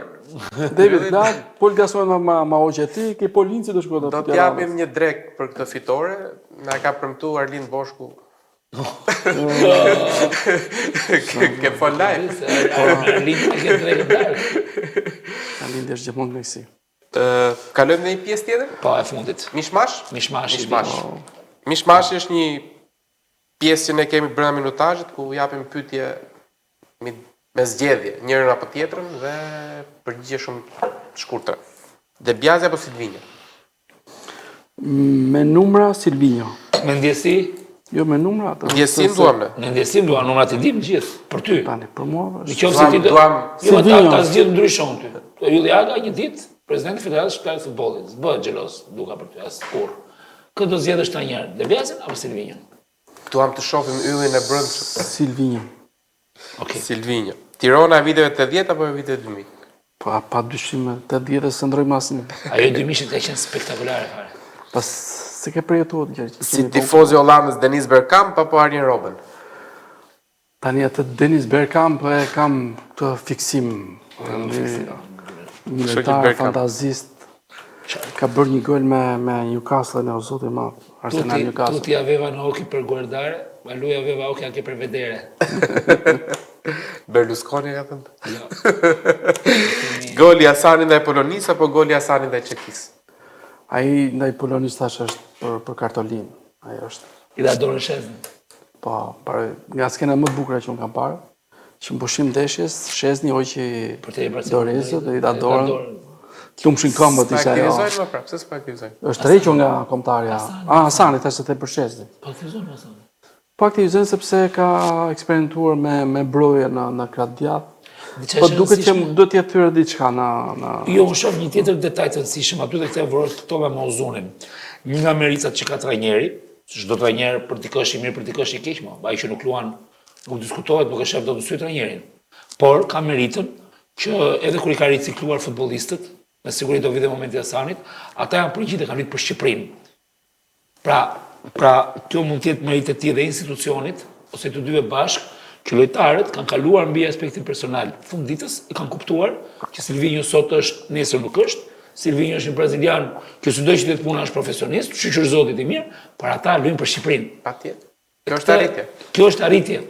David Platt, Paul Gascoigne ma hoqë ti, ke Polinci do shkoj do të japim një drek për këtë fitore, na ka premtuar Arlind Boshku. Ke fol live. Arlind ke drek. Arlind është gjithmonë me kësi. Kalojmë në një pjesë tjetër? Po, e fundit. Mishmash? Mishmash. Mishmash është një pjesë që ne kemi brenda minutazhit ku japim pyetje me zgjedhje, njërën apo tjetrën dhe përgjigje shumë shkurtra. Debiazi apo Silvinjo? Me numra Silvinjo. Me ndjesi? Jo, me numra. Ndjesim duam ne. Me ndjesim duam, numrat i dim gjithë, për ty. Tani, për mua. Duam Silvinjo. Ta zgjidh ndryshon ty. Ylli Aga një ditë, presidenti i Federatës Shqiptare të Futbollit, bëhet xhelos, duka për ty as kurr. Kë do zgjedhësh trajner, Debiazin apo Silvinjon? Duam të shohim yllin e brendshëm. Silvinjo. Okej. Silvinjo. Tirana e viteve 80 apo e viteve 2000? Po, pa dyshim, 80 së ndrojmë asnjë. Ajo 2000 ka qenë spektakolare fare. Pas se ke përjetuar gjë. Si tifozi i Hollandës Dennis Bergkamp apo Arjen Robben? Tani atë Dennis Bergkamp e kam të fiksim. Një lojtar fantazist. Ka bërë një gol me Newcastle në Zoti Madh. Arsenal Newcastle. Tuti aveva në oki për guardare, ma lui aveva oki anche per vedere. Berlusconi ka thënë. Jo. Goli i Hasanit ndaj Polonisë apo goli i Hasanit ndaj Çekisë? Ai ndaj Polonisë tash është për kartolinë. Ai është. I dha dorën Shezni. Po, nga skena më të bukura që unë kam parë, që në pushim ndeshjes, Shezni hoqi Dorezët dhe i dha dorën. Lumshin këmbët isha jo. Aktivizojnë më prapë, pse s'po aktivizojnë? Është tërhequr nga kombëtarja. Hasani thashë të përshesni. Po aktivizon Hasani. Po aktivizojnë sepse ka eksperimentuar me broje në kratë djathtë. Diçka Po që duket që rëndësishme- do t'jetë thyrë diçka në Jo, unë shoh një tjetër detaj të rëndësishëm aty dhe këtë vërtet këto me Mozunin. Një nga mericat që ka trajneri, çdo trajner për të kësh i mirë, për të kësh i keq, ai që nuk luan, nuk diskutohet, nuk e shef dot sy trajnerin. Por ka meritën që edhe kur i ka ricikluar futbollistët, me siguri do vite momenti i Hasanit, ata janë përgjithë kanë rit për Shqipërinë. Pra, kjo mund të jetë meritë e tij dhe institucionit ose të dyve bashkë që lojtarët kanë kaluar mbi aspektin personal. Fund ditës e kanë kuptuar që Silvinho sot është, nesër nuk është. Silvinho është një brazilian që s'do që të puna është profesionist, shqyqër zotit i mirë, por ata luajnë për Shqipërinë. Patjetër. Kjo është arritje. Kjo është arritje.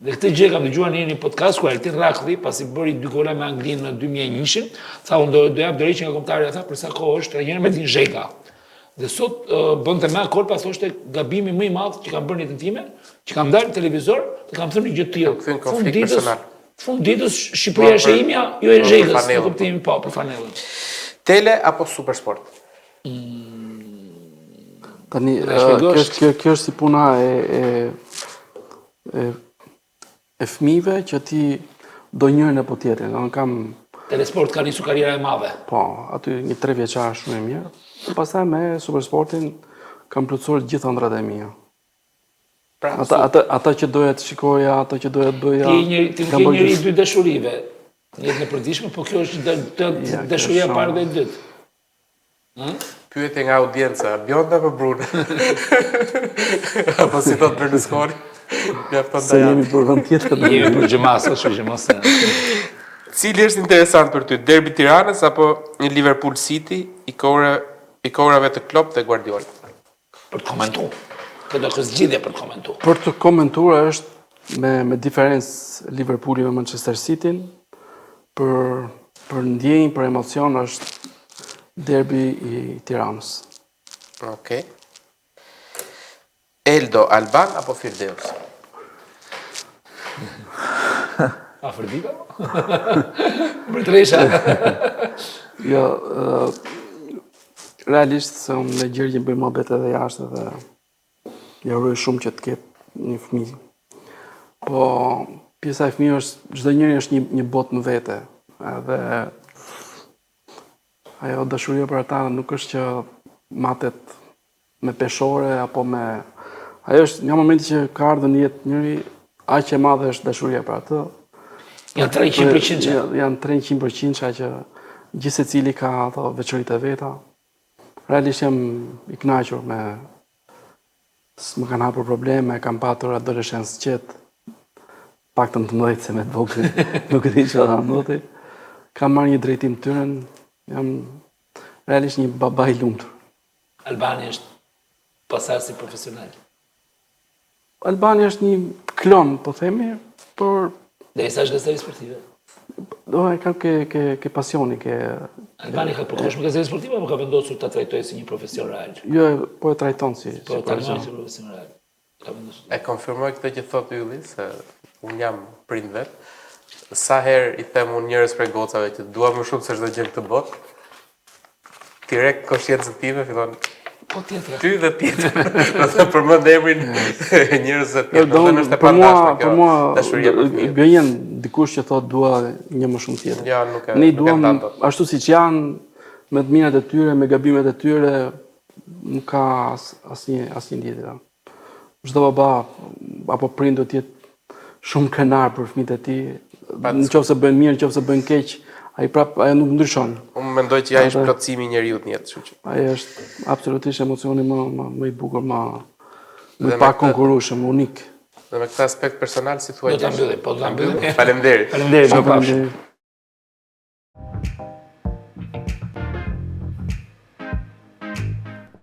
Dhe këtë gjë kam dëgjuar në një podcast ku Altin Rakulli, pasi bëri 2 gola me Anglinë në 2001, tha unë do jap dorëheqje nga kombëtarja, tha për sa kohë është trajner me Din Zheka. Dhe sot bënte me kolpa, thoshte gabimi më i madh që kam bërë në jetën time, që kam dalë në televizor dhe kam thënë një gjë të tillë. Kthen konflikt personal. Fund ditës Shqipëria është e imja, jo e Zhekës, në kuptimin po, për fanellën. Tele apo Supersport? Tani kjo është si puna e fëmijëve që ti do njërin apo tjetrin. Unë kam Telesport ka nisur karriera e madhe. po, aty një 3 vjeçar shumë e mirë. Pastaj me Supersportin kam plotësuar të gjitha ëndrat e mia. Pra, Ata që doja të shikoja, ata që doja të bëja. Ti je njëri i dy dashurive. Në jetën e përditshme, po kjo është dashuria e parë dhe e dytë. pyetje nga audienca, Bjonda apo Brune? Apo si thot Berlusconi? Mjafton Se jemi për vend tjetër. Jemi për gjemasa, kështu që mos. Cili është interesant për ty, derbi Tiranës apo një Liverpool City i kohërave të Klopp dhe Guardiola? Për të komentu. Këtë është zgjidhje për të komentu. Për të komentuar është me diferencë Liverpooli me Manchester City-n, për ndjenjë, për emocion është derbi i Tiranës. Okej. Eldo Alban apo Firdeus? Afërdita? Mbretëresha. Jo, realisht se unë me Gjergjin bëjmë mohabet edhe jashtë dhe ja uroj shumë që të ketë një fëmijë. Po pjesa e fëmijës është çdo njeri është një botë më vete. Edhe ajo dashuria për ata nuk është që matet me peshore apo me ajo është nga momenti që ka ardhur në jetë njëri, aq e madhe është dashuria për atë. Janë 300%. Janë 300% që gjithë secili ka ato veçoritë e veta. Realisht jam i kënaqur me s'më kanë hapur probleme, kam patur adoleshencë qetë, paktën të mëdhtë se me të vogël, nuk e di çfarë ndodhi. Kam marrë një drejtim të tyre, jam realisht një baba i lumtur. Albani është pasardhësi profesional. Albani është një klon, po themi, por Dhe sa është gazetari sportive. do e kam ke pasioni, ke Albani ka përkohshme gazetari sportive apo ka vendosur ta trajtojë si një profesion real? jo, po e trajton si Po ta profesion. marrë si profesion real. Ka vendosur. E konfirmoj këtë që thot Ylli, se unë jam prind vet. Sa herë i them unë njerëz prej gocave që dua më shumë se çdo gjë këtë botë, direkt konsciencën time fillon Po tjetër. ty dhe tjetër. Do të përmend emrin e njerëzve të tjerë. Do të është e Për pandashme kjo mua dashuria për fëmijët. gënjen dikush që thot dua një më shumë tjetër. Ja, nuk e Ne i nuk e duam ndan dot. ashtu siç janë, me të mirat e tyre, me gabimet e tyre, nuk ka asnjë ndjetër. Çdo baba apo prind do të jetë shumë krenar për fëmijët e tij, nëse bëjnë mirë, nëse bëjnë keq, ajo nuk ndryshon. Unë mendoj që ai është plotësimi i njeriu në jetë, kështu që. Ai është absolutisht emocioni më i bukur, më Dhe i pa konkurrueshëm, unik. Dhe me këtë aspekt personal si thua Do ta mbyllim, po do ta mbyllim. Faleminderit. Faleminderit, më pafshim. Faleminderit.